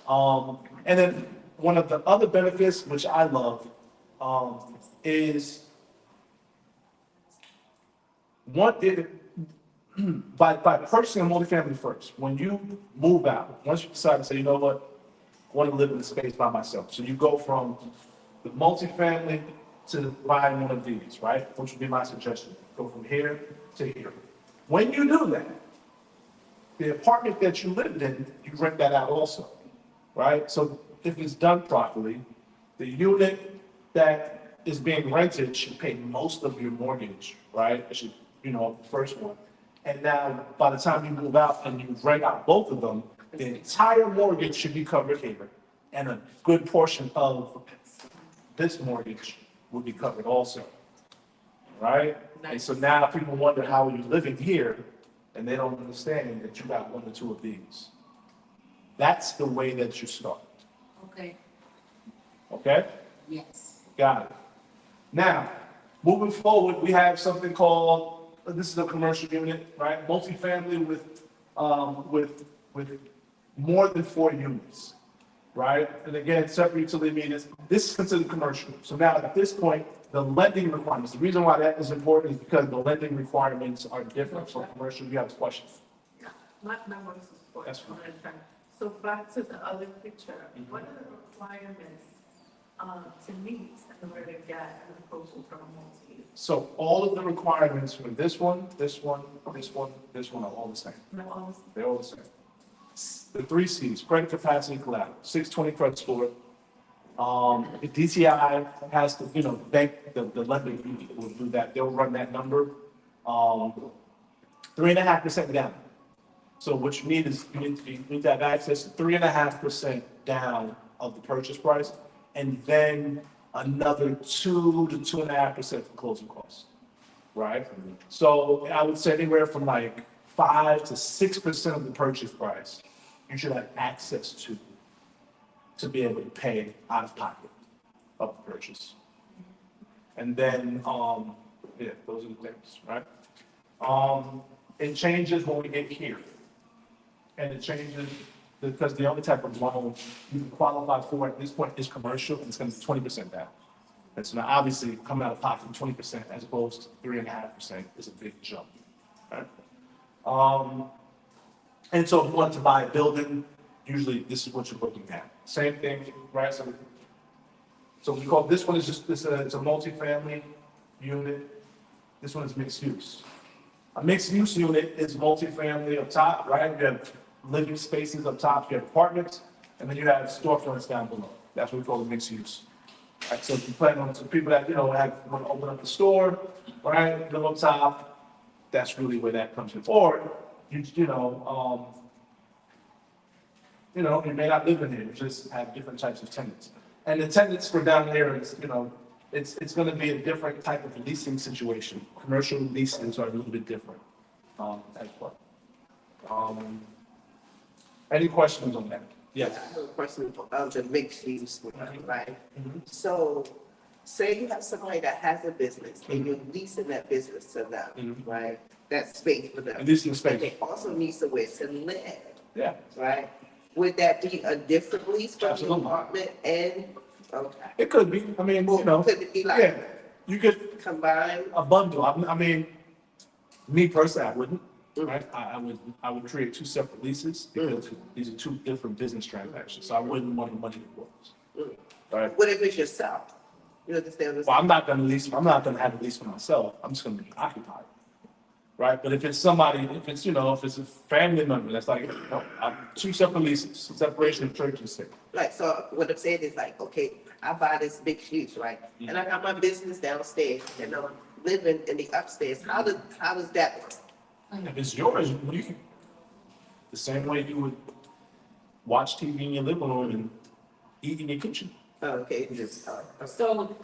home. And then one of the other benefits, which I love, is by purchasing a multifamily first, when you move out, once you decide to say, you know what, I want to live in the space by myself. So you go from the multifamily to buying one of these, right? Which would be my suggestion. Go from here to here. When you do that, the apartment that you lived in, you rent that out also, right? So if it's done properly, the unit that is being rented should pay most of your mortgage, right? It should, the first one. And now, by the time you move out and you rent out both of them, the entire mortgage should be covered here. And a good portion of this mortgage will be covered also, right? And so now people wonder how are you living here, and they don't understand that you got one or two of these. That's the way that you start, Okay. okay? Yes. Got it. Now, moving forward, we have something called, this is a commercial unit, right? Multifamily with more than 4 units, right? And again, separate utility meters. This is considered commercial. So now at this point, the lending requirements, the reason why that is important is because the lending requirements are different for commercial. You have a question? My voice is for That's fine. So back to the other picture, what are the requirements to meet in order to get an approval from a multi? So all of the requirements for this one, this one, this one, this one are all the same. No, They're all the same. The 3 Cs, credit capacity collateral, 620 credit score. The DTI has to, the bank, the lender will do that. They'll run that number. 3.5% down. So what you need is, you need to have access to 3.5% down of the purchase price, and then another 2 to 2.5% for closing costs, right? So I would say anywhere from like 5 to 6% of the purchase price, you should have access to be able to pay out of pocket of the purchase. And then, yeah, those are the things, right? It changes when we get here. And it changes because the only type of loan you can qualify for at this point is commercial, and it's gonna be 20% down. And so now obviously coming out of pocket 20% as opposed to 3.5% is a big jump, right? And so if you want to buy a building, usually this is what you're looking at. Same thing, right? So we call, this one is just, it's a multifamily unit. This one is mixed use. A mixed use unit is multifamily up top, right? You have living spaces up top, you have apartments, and then you have storefronts down below. That's what we call a mixed use. Right, so if you plan on some people that, want to open up the store, right, live up top, that's really where that comes in. Or, you may not live in here, you just have different types of tenants. And the tenants for down there is, it's gonna be a different type of leasing situation. Commercial leases are a little bit different, as well. Any questions on that? Yes. I have a question of the mixed use, right? Mhm. So, say you have somebody that has a business and you're leasing that business to them, Mhm. right? That space for them. And leasing And space, they also need somewhere to live, yeah, right? Would that be a different lease from the Absolutely. apartment and, okay? it could be, I mean, Could it be yeah, like you could, combined? a bundle, I mean, me personally, I wouldn't, right? I would create 2 separate leases because these are 2 different business transactions, so I wouldn't want the money involved. Right? What if it's yourself? You understand what Well, I'm I'm not gonna have a lease for myself, I'm just gonna be occupied. Right, but if it's somebody, if it's a family member, that's like, I'm 2 separate leases, separation of church and state. Like, so what I'm saying is like, okay, I buy this big huge, right? And I got my business downstairs and I'm living in the upstairs. How does that work? If it's yours, the same way you would watch TV in your living room and eat in your kitchen. Oh, okay, just, So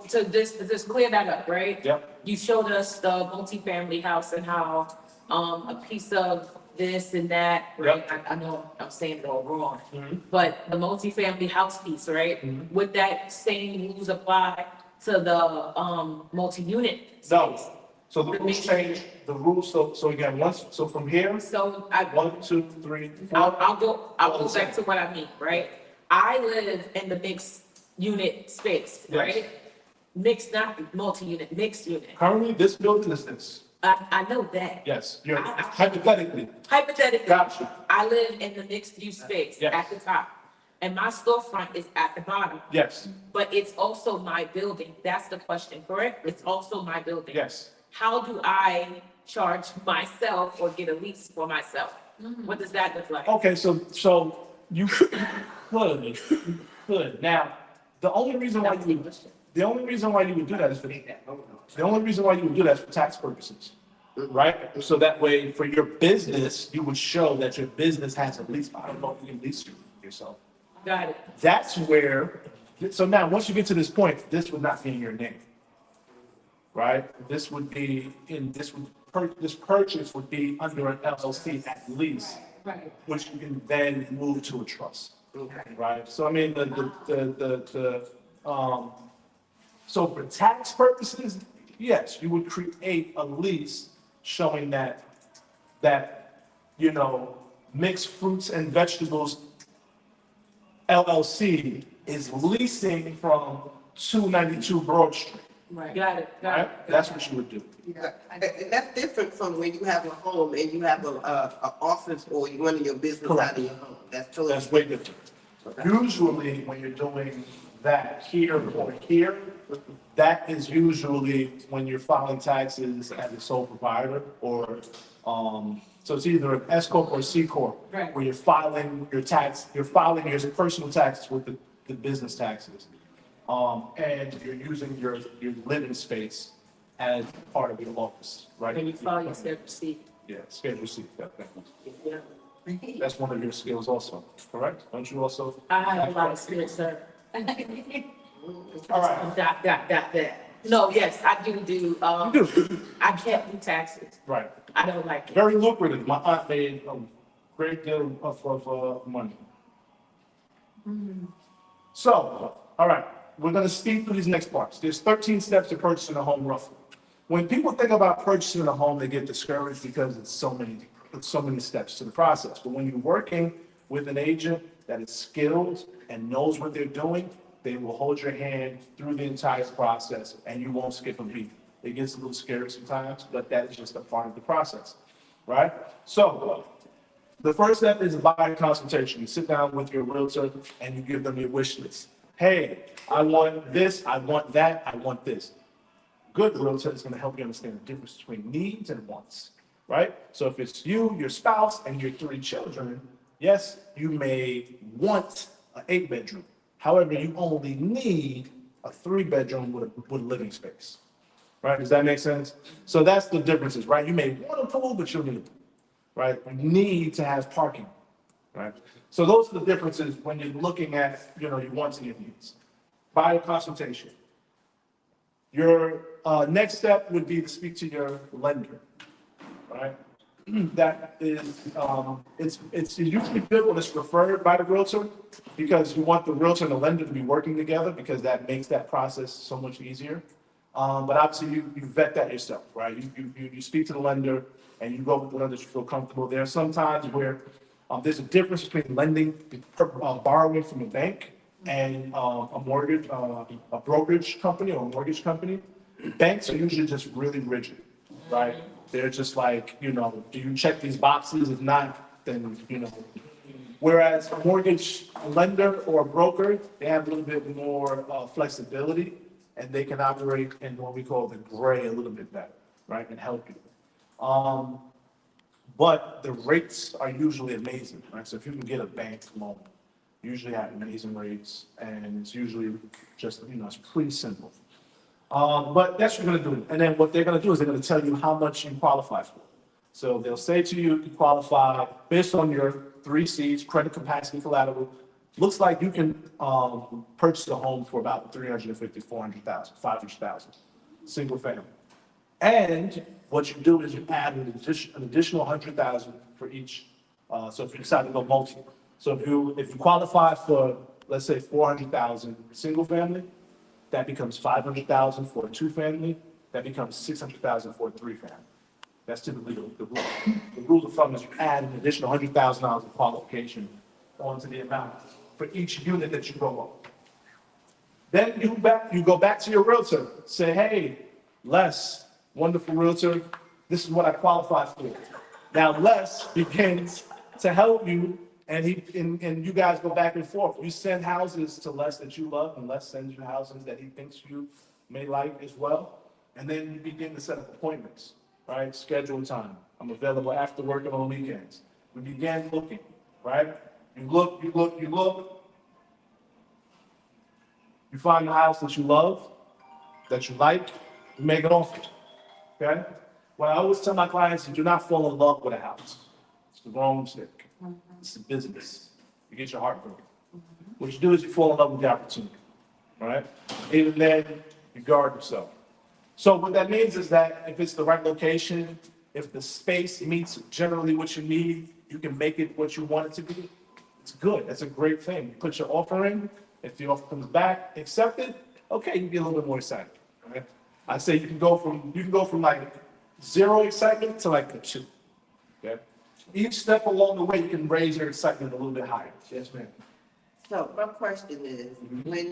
to just clear that up, right? Yep. You showed us the multifamily house and how, a piece of this and that, right? I know I'm saying it all wrong, Mhm. but the multifamily house piece, right? Mhm. Would that same rules apply to the, multi-unit No, space? so the rules change, the rules, so again, so from here, So 1, 2, 3, 4. I'll go back to what I mean, right? I live in the mixed unit space, Yes. right? Mixed, not multi-unit, mixed unit. Currently, this building is this. I know that. Yes, you're I- hypothetically. Hypothetically, Gotcha. I live in the mixed-use space Yes. at the top, and my storefront is at the bottom. Yes, But it's also my building. That's the question, correct? It's also my building. yes. How do I charge myself or get a lease for myself? What does that look like? Okay, so you could. Now, the only reason why That was the you, question. the only reason why you would do that is the only reason why you would do that is for tax purposes, right? So that way, for your business, you would show that your business has a lease. I don't know if you can lease yourself. Got it. That's where, so now, once you get to this point, this would not be in your name, right? This would be this purchase would be under an LLC at least, Right. which you can then move to a trust, Okay. right? So I mean, so for tax purposes, yes, you would create a lease showing that, mixed fruits and vegetables LLC is leasing from 292 Broad Street, Right. Got it. Got right? it. That's what you would do. And that's different from when you have a home and you have a office or you run your business out of your home. That's totally. That's way different. Usually, when you're doing that here or here, that is usually when you're filing taxes as a sole proprietor or, so it's either an S corp or a C corp. Right. Where you're filing your personal taxes with the business taxes. And you're using your living space as part of your office, right? And you file your receipt. Yeah, schedule C, Yeah. that's one of your skills also, correct? Don't you also? I have a lot of skills, sir. All right. That. No, yes, I do. You do, I can't do taxes. right. I don't like it. Very lucrative. My aunt made a great deal of money. So, all right, we're gonna speed through these next parts. There's 13 steps to purchasing a home roughly. When people think about purchasing a home, they get discouraged because it's so many steps to the process. But when you're working with an agent that is skilled and knows what they're doing, they will hold your hand through the entire process and you won't skip a beat. It gets a little scary sometimes, but that is just a part of the process, right? So, the first step is a buyer consultation. You sit down with your realtor and you give them your wish list. Hey, I want this, I want that, I want this. Good realtor is going to help you understand the difference between needs and wants, right? So if it's you, your spouse, and your 3 children, yes, you may want an 8-bedroom. However, you only need a 3-bedroom with a living space, right? Does that make sense? So that's the differences, right? You may want a pool, but you'll need a pool, right? You need to have parking, right? So those are the differences when you're looking at, your wants and your needs. Buyer consultation. Your next step would be to speak to your lender, right? That is, it's usually good when it's referred by the realtor because you want the realtor and the lender to be working together because that makes that process so much easier. But obviously you vet that yourself, right? You speak to the lender and you go with the lender that you feel comfortable. There are some times where there's a difference between borrowing from a bank and a mortgage, a brokerage company or a mortgage company. Banks are usually just really rigid, right? They're just like, do you check these boxes? If not, then, Whereas a mortgage lender or a broker, they have a little bit more flexibility and they can operate in what we call the gray a little bit better, right? And help you. But the rates are usually amazing, right? So if you can get a bank loan, usually have amazing rates and it's usually just, it's pretty simple. But that's what you're gonna do. And then what they're gonna do is they're gonna tell you how much you qualify for. So they'll say to you, you qualify based on your 3 C's, credit capacity, collateral. Looks like you can purchase a home for about 350, 400,000, 500,000, single family. And what you do is you add an additional 100,000 for each. So if you decide to go multi, so if you qualify for, let's say 400,000 single family, that becomes 500,000 for a 2-family, that becomes 600,000 for a 3-family. That's typically the rule. The rule of thumb is you add an additional $100,000 of qualification onto the amount for each unit that you go up. Then you go back to your realtor, say, hey, Les, wonderful realtor, this is what I qualify for. Now Les begins to help you, and you guys go back and forth. You send houses to Les that you love, and Les sends you houses that he thinks you may like as well. And then you begin to set up appointments, right? Schedule time. I'm available after work and on weekends. We began looking, right? You look. You find the house that you love, that you like, you make an offer, okay? What I always tell my clients is do not fall in love with a house. It's the wrong mistake. It's a business. You get your heart broken. What you do is you fall in love with the opportunity, all right? Even then, you guard yourself. So what that means is that if it's the right location, if the space meets generally what you need, you can make it what you want it to be. It's good. That's a great thing. You put your offer in. If the offer comes back, accepted, okay, you can be a little bit more excited. Right? I say you can go from like 0 excitement to like a 2. Okay? Each step along the way, you can raise your excitement a little bit higher. Yes, ma'am. So my question is, when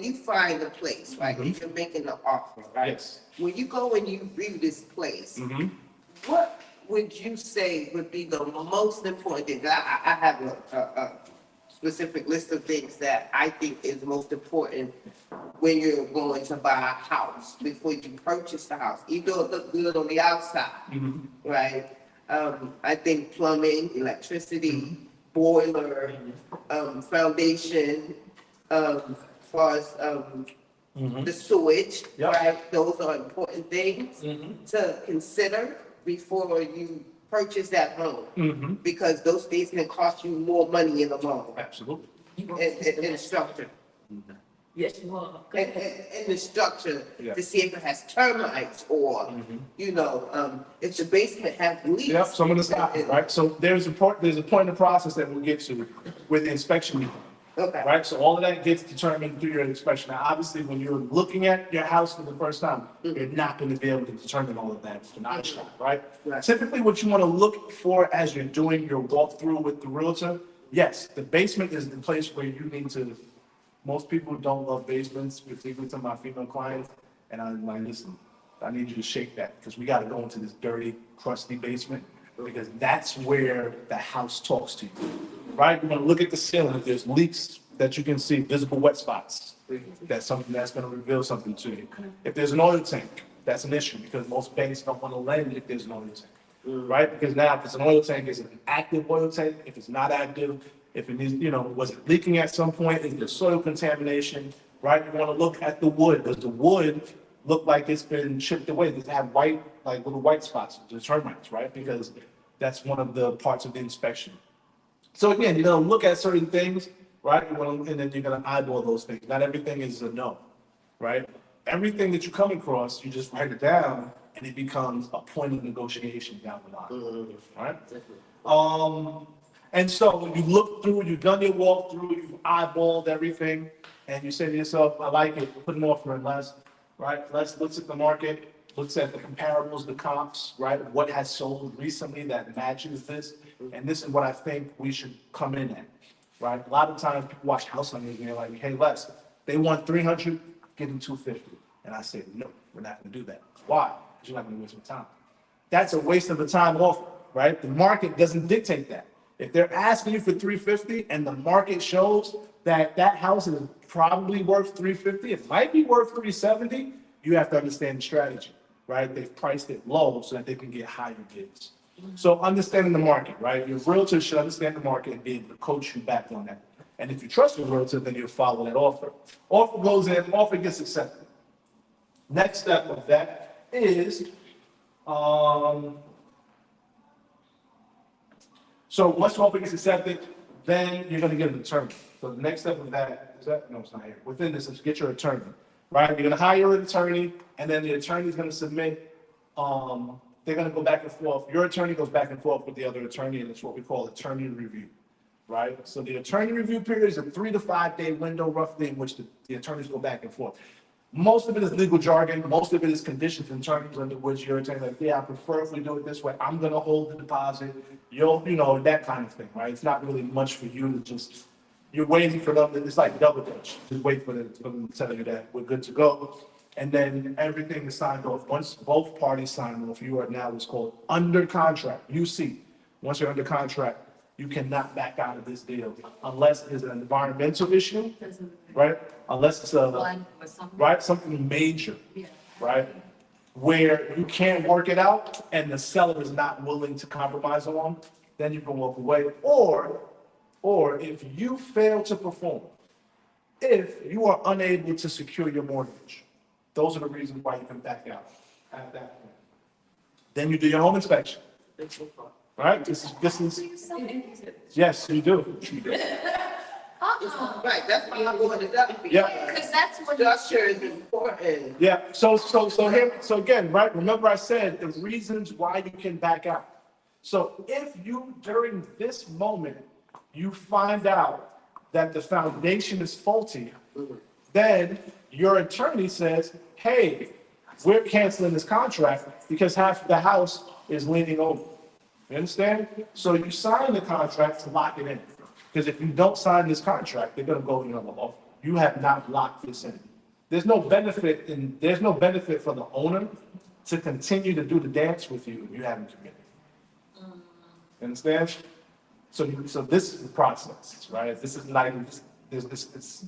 you find a place, right, if you're making an offer, right? Yes. When you go and you view this place, what would you say would be the most important thing? I have a specific list of things that I think is most important when you're going to buy a house before you purchase the house. Even though it looks good on the outside, right? I think plumbing, electricity, boiler, foundation, as far as the sewage, Yep. right? Those are important things to consider before you purchase that home. Because those things can cost you more money in the long run. Absolutely. And structure. Yes, you are. And the structure Yeah. to see if it has termites or, if the basement has leaks. Yep, so I'm gonna stop you, right? So there's a point in the process that we'll get to with the inspection. Okay. Right, so all of that gets determined through your inspection. Now, obviously, when you're looking at your house for the first time, you're not gonna be able to determine all of that, it's not a shot, right? Right. Typically, what you wanna look for as you're doing your walkthrough with the realtor, yes, the basement is the place where you need to, most people don't love basements, particularly to my female clients, and I'm like, listen, I need you to shake that, because we gotta go into this dirty, crusty basement, because that's where the house talks to you. Right, you're gonna look at the ceiling, if there's leaks that you can see, visible wet spots, that's something that's gonna reveal something to you. If there's an oil tank, that's an issue, because most banks don't wanna lend if there's an oil tank. Right, because now if it's an oil tank, is it an active oil tank? If it's not active, if it needs, was it leaking at some point? Is there soil contamination? Right, you wanna look at the wood, does the wood look like it's been chipped away? Does it have white, like little white spots, the termites, right? Because that's one of the parts of the inspection. So again, you're gonna look at certain things, right? And then you're gonna eyeball those things. Not everything is a no, right? Everything that you come across, you just write it down, and it becomes a point of negotiation down the line, right? And so when you look through, you've done your walkthrough, you've eyeballed everything, and you say to yourself, I like it, put an offer in, Les, right? Les looks at the market, looks at the comparables, the comps, right? What has sold recently that matches this, and this is what I think we should come in at, right? A lot of times people watch house hunters and they're like, hey, Les, they want 300, give them 250. And I say, no, we're not gonna do that. Why? Because you're not gonna waste your time. That's a waste of the time offer, right? The market doesn't dictate that. If they're asking you for 350 and the market shows that that house is probably worth 350, it might be worth 370, you have to understand the strategy, right? They've priced it low so that they can get higher bids. So understanding the market, right? Your realtor should understand the market and be able to coach you back on that. And if you trust your realtor, then you'll follow that offer. Offer goes in, offer gets accepted. Next step of that is, so once the offer gets accepted, then you're gonna get an attorney. So the next step of that, no, it's not here. Within this is get your attorney, right? You're gonna hire an attorney, and then the attorney's gonna submit, they're gonna go back and forth. Your attorney goes back and forth with the other attorney, and it's what we call attorney review, right? So the attorney review period is a 3 to 5 day window roughly in which the attorneys go back and forth. Most of it is legal jargon. Most of it is conditions and terms under which your attorney like, yeah, I prefer if we do it this way. I'm gonna hold the deposit. That kind of thing, right? It's not really much for you to just you're waiting for them, it's like double dutch. Just wait for them to tell you that we're good to go. And then everything is signed off. Once both parties sign off, you are now what's called under contract, UC. Once you're under contract, you cannot back out of this deal unless it's an environmental issue, right? Unless it's right, something major, right? Where you can't work it out and the seller is not willing to compromise on, then you can walk away. Or if you fail to perform, if you are unable to secure your mortgage, those are the reasons why you can back out at that point. Then you do your home inspection. Right? This is, yes, you do. Right, that's why I'm going to that. Yeah. Because that's what. Structure is important. Yeah, so here, so again, right, remember I said the reasons why you can back out. So if you, during this moment, you find out that the foundation is faulty, then your attorney says, hey, we're canceling this contract because half of the house is leaning over. You understand? So you sign the contract to lock it in. Because if you don't sign this contract, they're gonna go in on the offer. You have not locked this in. There's no benefit for the owner to continue to do the dance with you if you haven't committed. You understand? So this is the process, right? This is not even, it's,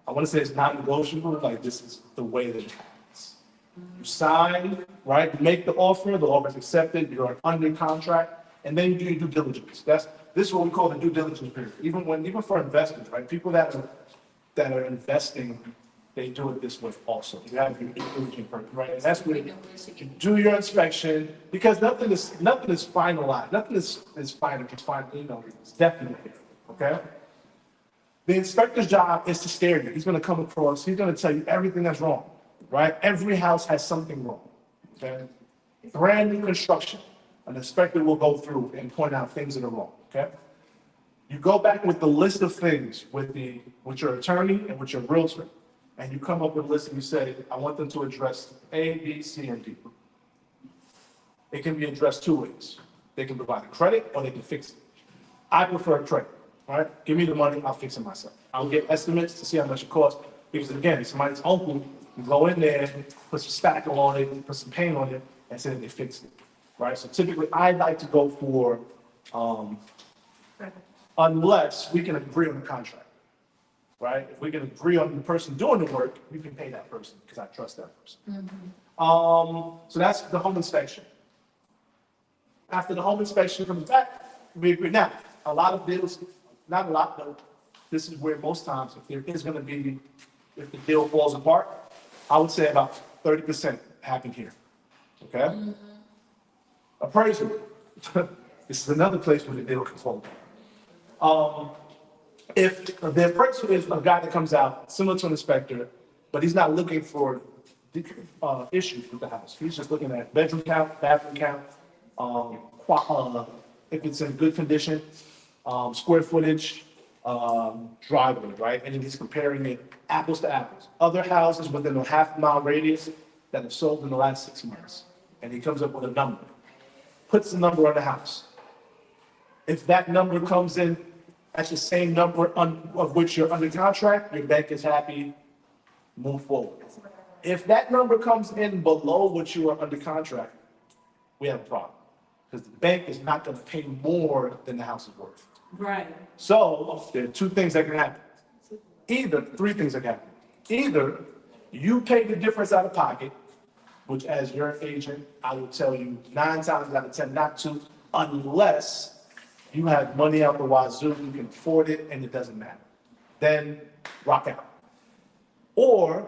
I want to say it's not negotiable, like this is the way that it happens. You sign, right? You make the offer is accepted, you're under contract, and then you do your due diligence. This is what we call the due diligence period. Even for investors, right? People that are investing, they do it this way also. You have your due diligence period, right? And that's where you do your inspection, because nothing is finalized. Nothing is final. It's final, it's definite, okay? The inspector's job is to stare you. He's going to come across, he's going to tell you everything that's wrong, right? Every house has something wrong, okay? Brand new construction. An inspector will go through and point out things that are wrong, okay? You go back with the list of things with your attorney and with your realtor, and you come up with a list and you say, I want them to address A, B, C, and D. It can be addressed two ways. They can provide a credit or they can fix it. I prefer a credit, all right? Give me the money, I'll fix it myself. I'll get estimates to see how much it costs, because again, somebody's uncle can go in there, put some spackle on it, put some paint on it, and say that they fixed it, right? So typically, I like to go for, unless we can agree on the contract, right? If we can agree on the person doing the work, we can pay that person, because I trust that person. So that's the home inspection. After the home inspection comes back, we agree. Now, a lot of deals, not a lot, but this is where most times, if there is going to be, if the deal falls apart, I would say about 30% happen here, okay? Appraisal. This is another place where the deal can fall apart. If the appraiser is a guy that comes out similar to an inspector, but he's not looking for issues with the house. He's just looking at bedroom count, bathroom count, if it's in good condition, square footage, driveway, right? And then he's comparing it apples to apples. Other houses within a half-mile radius that have sold in the last 6 months. And he comes up with a number, puts the number on the house. If that number comes in at the same number of which you're under contract, your bank is happy, move forward. If that number comes in below what you are under contract, we have a problem. Because the bank is not going to pay more than the house is worth. Right. So there are two things that can happen. Three things that can happen. Either you pay the difference out of pocket, which as your agent, I will tell you 9 times out of 10 not to, unless you have money out the wazoo, you can afford it, and it doesn't matter. Then rock out. Or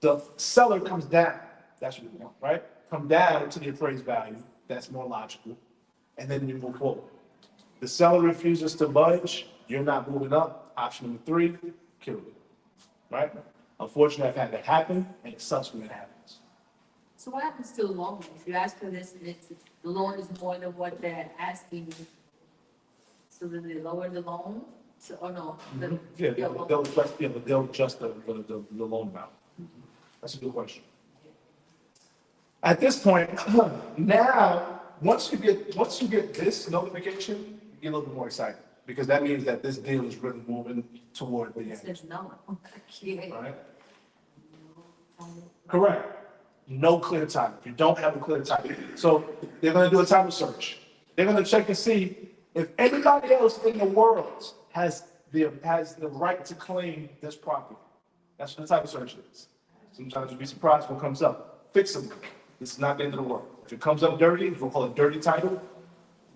the seller comes down. That's what we want, right? Come down to the appraised value. That's more logical. And then you move forward. The seller refuses to budge. You're not moving up. Option number 3, kill it. Right? Unfortunately, I've had that happen, and it sucks when it happens. So what happens to the loan? If you ask for this and the loan is more than what they're asking, so then they lower the loan? So, or no? Yeah, they'll adjust the loan amount. That's a good question. At this point, now, once you get this notification, you get a little bit more excited. Because that means that this deal is really moving toward the It end, says no. Yeah. right? Correct. No clear title. If you don't have a clear title. So they're gonna do a title search. They're gonna check and see if anybody else in the world has the right to claim this property. That's what the title search is. Sometimes you'll be surprised what comes up. Fixable. This is not the end of the world. If it comes up dirty, we'll call it dirty title.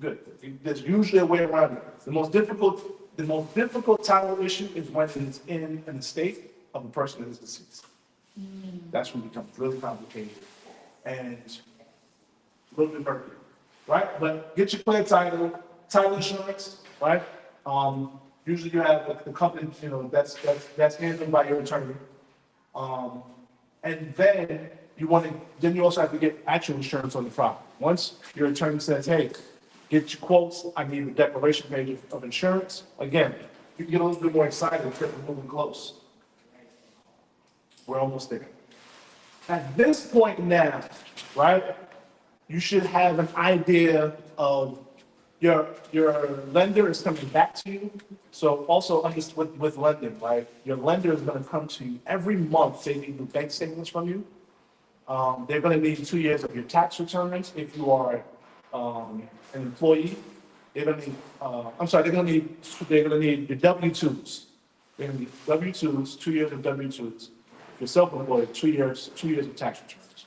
Good. There's usually a way around it. The most difficult title issue is when it's in an estate of a person that is deceased. That's when it becomes really complicated and a little bit murky, right? But get your clear title insurance, right? Usually you have the company, that's handled by your attorney. And then you also have to get actual insurance on the property. Once your attorney says, hey, get your quotes, I need the declaration page of insurance, again, you can get a little bit more excited because we're moving close. We're almost there. At this point now, right, you should have an idea of your lender is coming back to you. So also with lending, right, your lender is going to come to you every month. They need the bank statements from you. They're going to need 2 years of your tax returns if you are an employee. They're going to need, they're going to need your W-2s. They're going to need W-2s, 2 years of W-2s. If you're self-employed, 2 years of tax returns.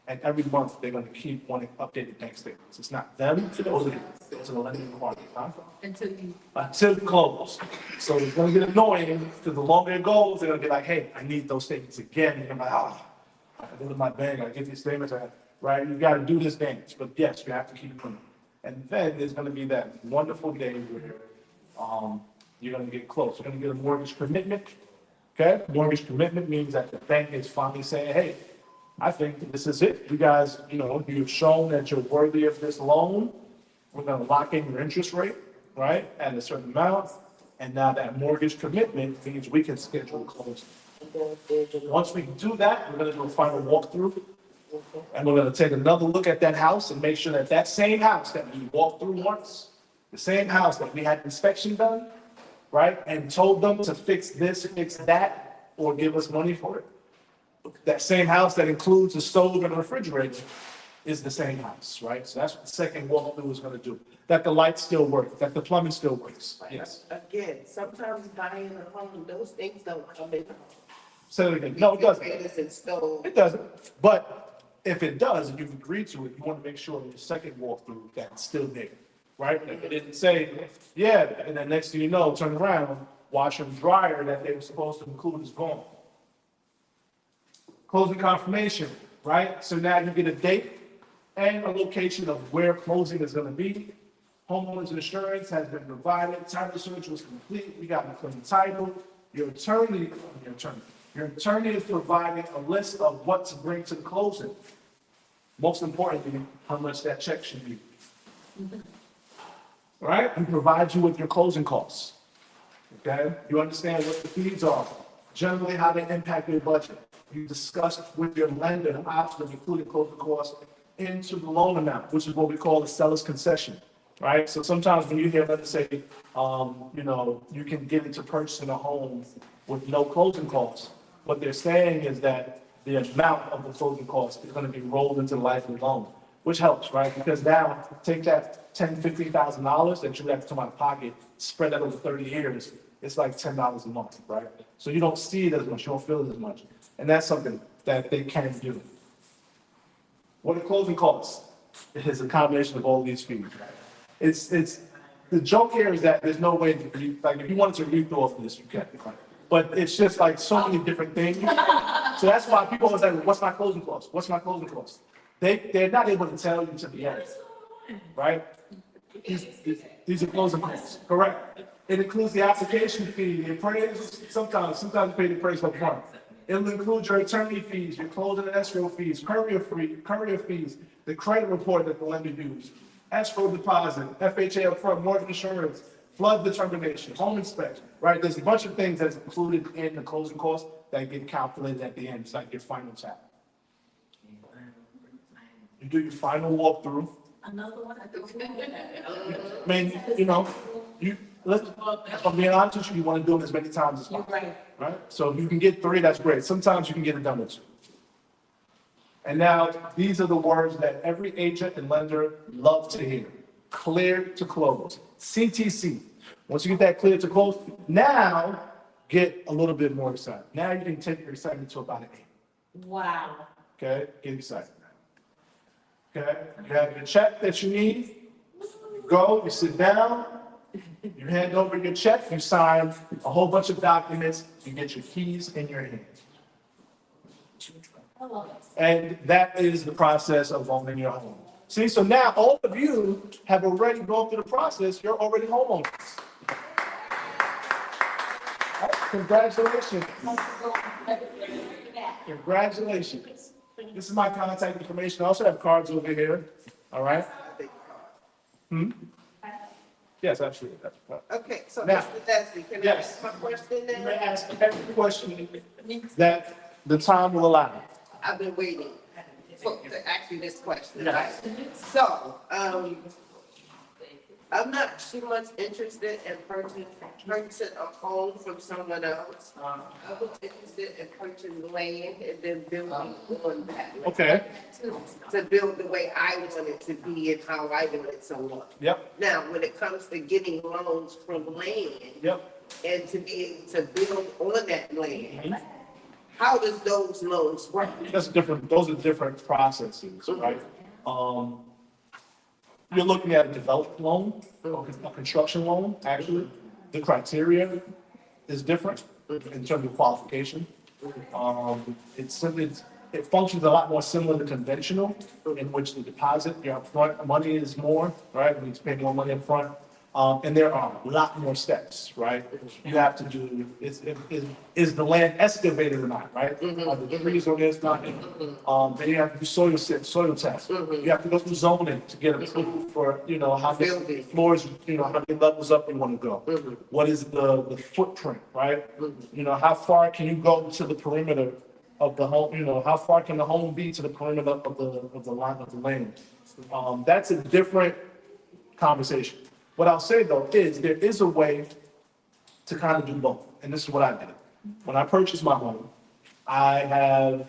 And every month, they're going to keep wanting updated bank statements. It's not them, those are the lending parties, huh? Until you close. So it's going to get annoying, because the longer it goes, they're going to be like, hey, I need those statements again. And I'm like, I go to my bank, I get these statements, right? You got to do this dance. But yes, you have to keep doing it. And then there's going to be that wonderful day where you're going to get close. You're going to get a mortgage commitment. Okay? Mortgage commitment means that the bank is finally saying, hey, I think this is it. You guys, you've shown that you're worthy of this loan. We're going to lock in your interest rate, right, at a certain amount. And now that mortgage commitment means we can schedule a closing. Once we do that, we're going to do a final walkthrough. And we're going to take another look at that house and make sure that that same house that we walked through once, the same house that we had inspection done, right, and told them to fix this, fix that, or give us money for it. That same house that includes a stove and a refrigerator is the same house, right? So that's what the second walkthrough is going to do. That the lights still work, that the plumbing still works. Yes. Again, sometimes buying a home, those things don't come in. Say it again. No, it doesn't. Refrigerators and stove. It doesn't. But if it does, and you've agreed to it, you want to make sure in the second walkthrough that it's still there, right? Like it didn't say, yeah, and then next thing you know, turn around, washer and dryer that they were supposed to include is gone. Closing confirmation, right? So now you get a date and a location of where closing is going to be. Homeowners insurance has been provided. Title search was complete. We got a clean title. Your attorney is providing a list of what to bring to the closing. Most importantly, how much that check should be. Right? We provide you with your closing costs. Okay? You understand what the fees are, generally how they impact your budget. You discuss with your lender the option of including closing costs into the loan amount, which is what we call the seller's concession, right? So sometimes when you hear, let's say, you can get into purchasing a home with no closing costs, what they're saying is that the amount of the closing costs is going to be rolled into the life of the loan, which helps, right? Because now take that $10,000, $15,000 that you have to come out of pocket, spread that over 30 years, it's like $10 a month, right? So you don't see it as much, you don't feel it as much. And that's something that they can do. What are closing costs? It is a combination of all these fees, right? It's the joke here is that there's no way to if you wanted to read through all of this, you can. But it's just like so many different things. So that's why people always say, what's my closing cost? What's my closing cost? They're not able to tell you to the end, right? These are closing costs, correct? It includes the application fee, the appraisal, sometimes you pay the appraisal up front. It'll include your attorney fees, your closing and escrow fees, courier fees, the credit report that the lender used, escrow deposit, FHA upfront, mortgage insurance, flood determination, home inspection, right? There's a bunch of things that's included in the closing costs that get calculated at the end. It's like your final tap. You do your final walkthrough, Another one? I mean, if I'm being honest with you, you want to do them as many times as You're possible, right. right? So if you can get 3, that's great. Sometimes you can get it done with 2. And now, these are the words that every agent and lender love to hear. Clear to close. CTC. Once you get that clear to close, now get a little bit more excited. Now you can take your excitement to about an 8. Wow. Okay? Get excited. Okay? You have your check that you need. You go, you sit down, you hand over your check, you sign a whole bunch of documents, you get your keys in your hand. And that is the process of owning your home. See, so now all of you have already gone through the process. You're already homeowners. Right? Congratulations. Congratulations. This is my contact information. I also have cards over here. All right? Yes, absolutely. Okay, so Now, Mr. Leslie, can I yes. ask my question You may now? ask every question that the time will allow. I've been waiting to ask you this question, right? Yes. So, I'm not too much interested in purchasing a home from someone else. I was interested in purchasing land and then building on that. Okay. To build the way I want it to be and how I want it to look. Yep. Now, when it comes to getting loans from land Yep. and to be able to build on that land, how does those loans work? Those are different processes, right? You're looking at a development loan, a construction loan, actually. The criteria is different in terms of qualification. It functions a lot more similar to conventional, in which the deposit, your upfront money is more, right? You need to pay more money upfront. And there are a lot more steps, right? You have to do, is the land excavated or not, right? Are the trees on this not? Then you have to do soil tests. You have to go through zoning to get approved for, how many floors, how many levels up you want to go. What is the footprint, right? How far can you go to the perimeter of the home, how far can the home be to the perimeter of the line of the land? That's a different conversation. What I'll say though is there is a way to kind of do both, and this is what I did. When I purchased my home, I have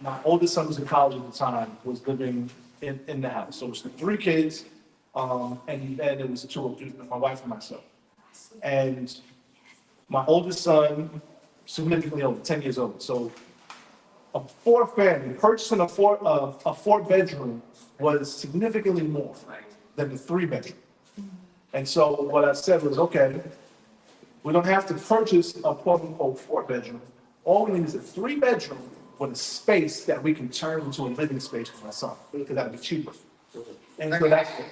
my oldest son was in college at the time, was living in the house. So it was the 3 kids, and it was the 2 of my wife and myself. And my oldest son, significantly over, 10 years old. So a 4-family, purchasing a 4-bedroom was significantly more than the 3-bedroom. And so what I said was, okay, we don't have to purchase a quote-unquote 4-bedroom. All we need is a 3-bedroom with a space that we can turn into a living space for my son, because that'd be cheaper. And so that's an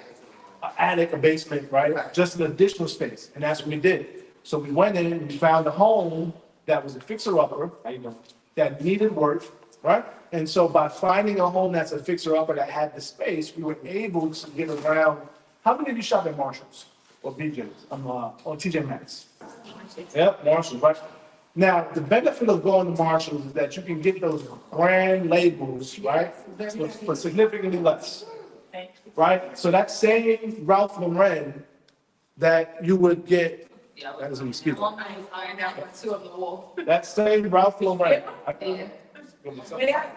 attic, a basement, right? Just an additional space, and that's what we did. So we went in and we found a home that was a fixer-upper, that needed work, right? And so by finding a home that's a fixer-upper that had the space, we were able to get around. How many of you shop at Marshalls or BJ's? Or TJ Maxx? Yep, Marshalls, right? Now, the benefit of going to Marshalls is that you can get those brand labels, right? For significantly less, right? So that same Ralph Lauren that you would get, that is a mosquito. That same Ralph Lauren.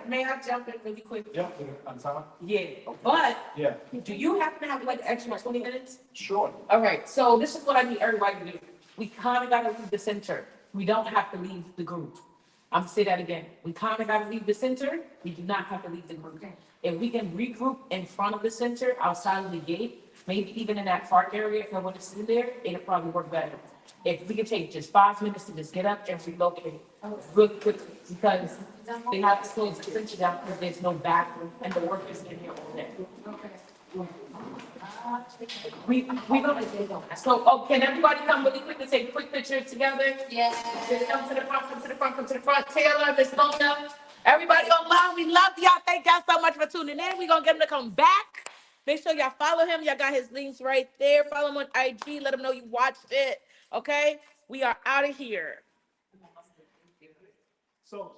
May I jump in really quick? Yeah, on time? Yeah, but Yeah, do you happen to have like extra 20 minutes? sure. All right, so this is what I need everybody to do. We kind of got to leave the center. We don't have to leave the group. I'm gonna say that again. We kind of got to leave the center. We do not have to leave the group. If we can regroup in front of the center, outside of the gate, maybe even in that park area, if no one is sitting there, it'll probably work better. If we can take just 5 minutes to just get up and relocate really quickly, because they have to close the center down because there's no bathroom and the workers in here all day. We don't. So, can everybody come really quick and take quick pictures together? Yeah. Just come to the front, come to the front, come to the front. Taylor, Miss Mona, everybody online, we love y'all. Thank y'all so much for tuning in. We're gonna get him to come back. Make sure y'all follow him. Y'all got his links right there. Follow him on IG. Let him know you watched it. Okay? We are out of here. So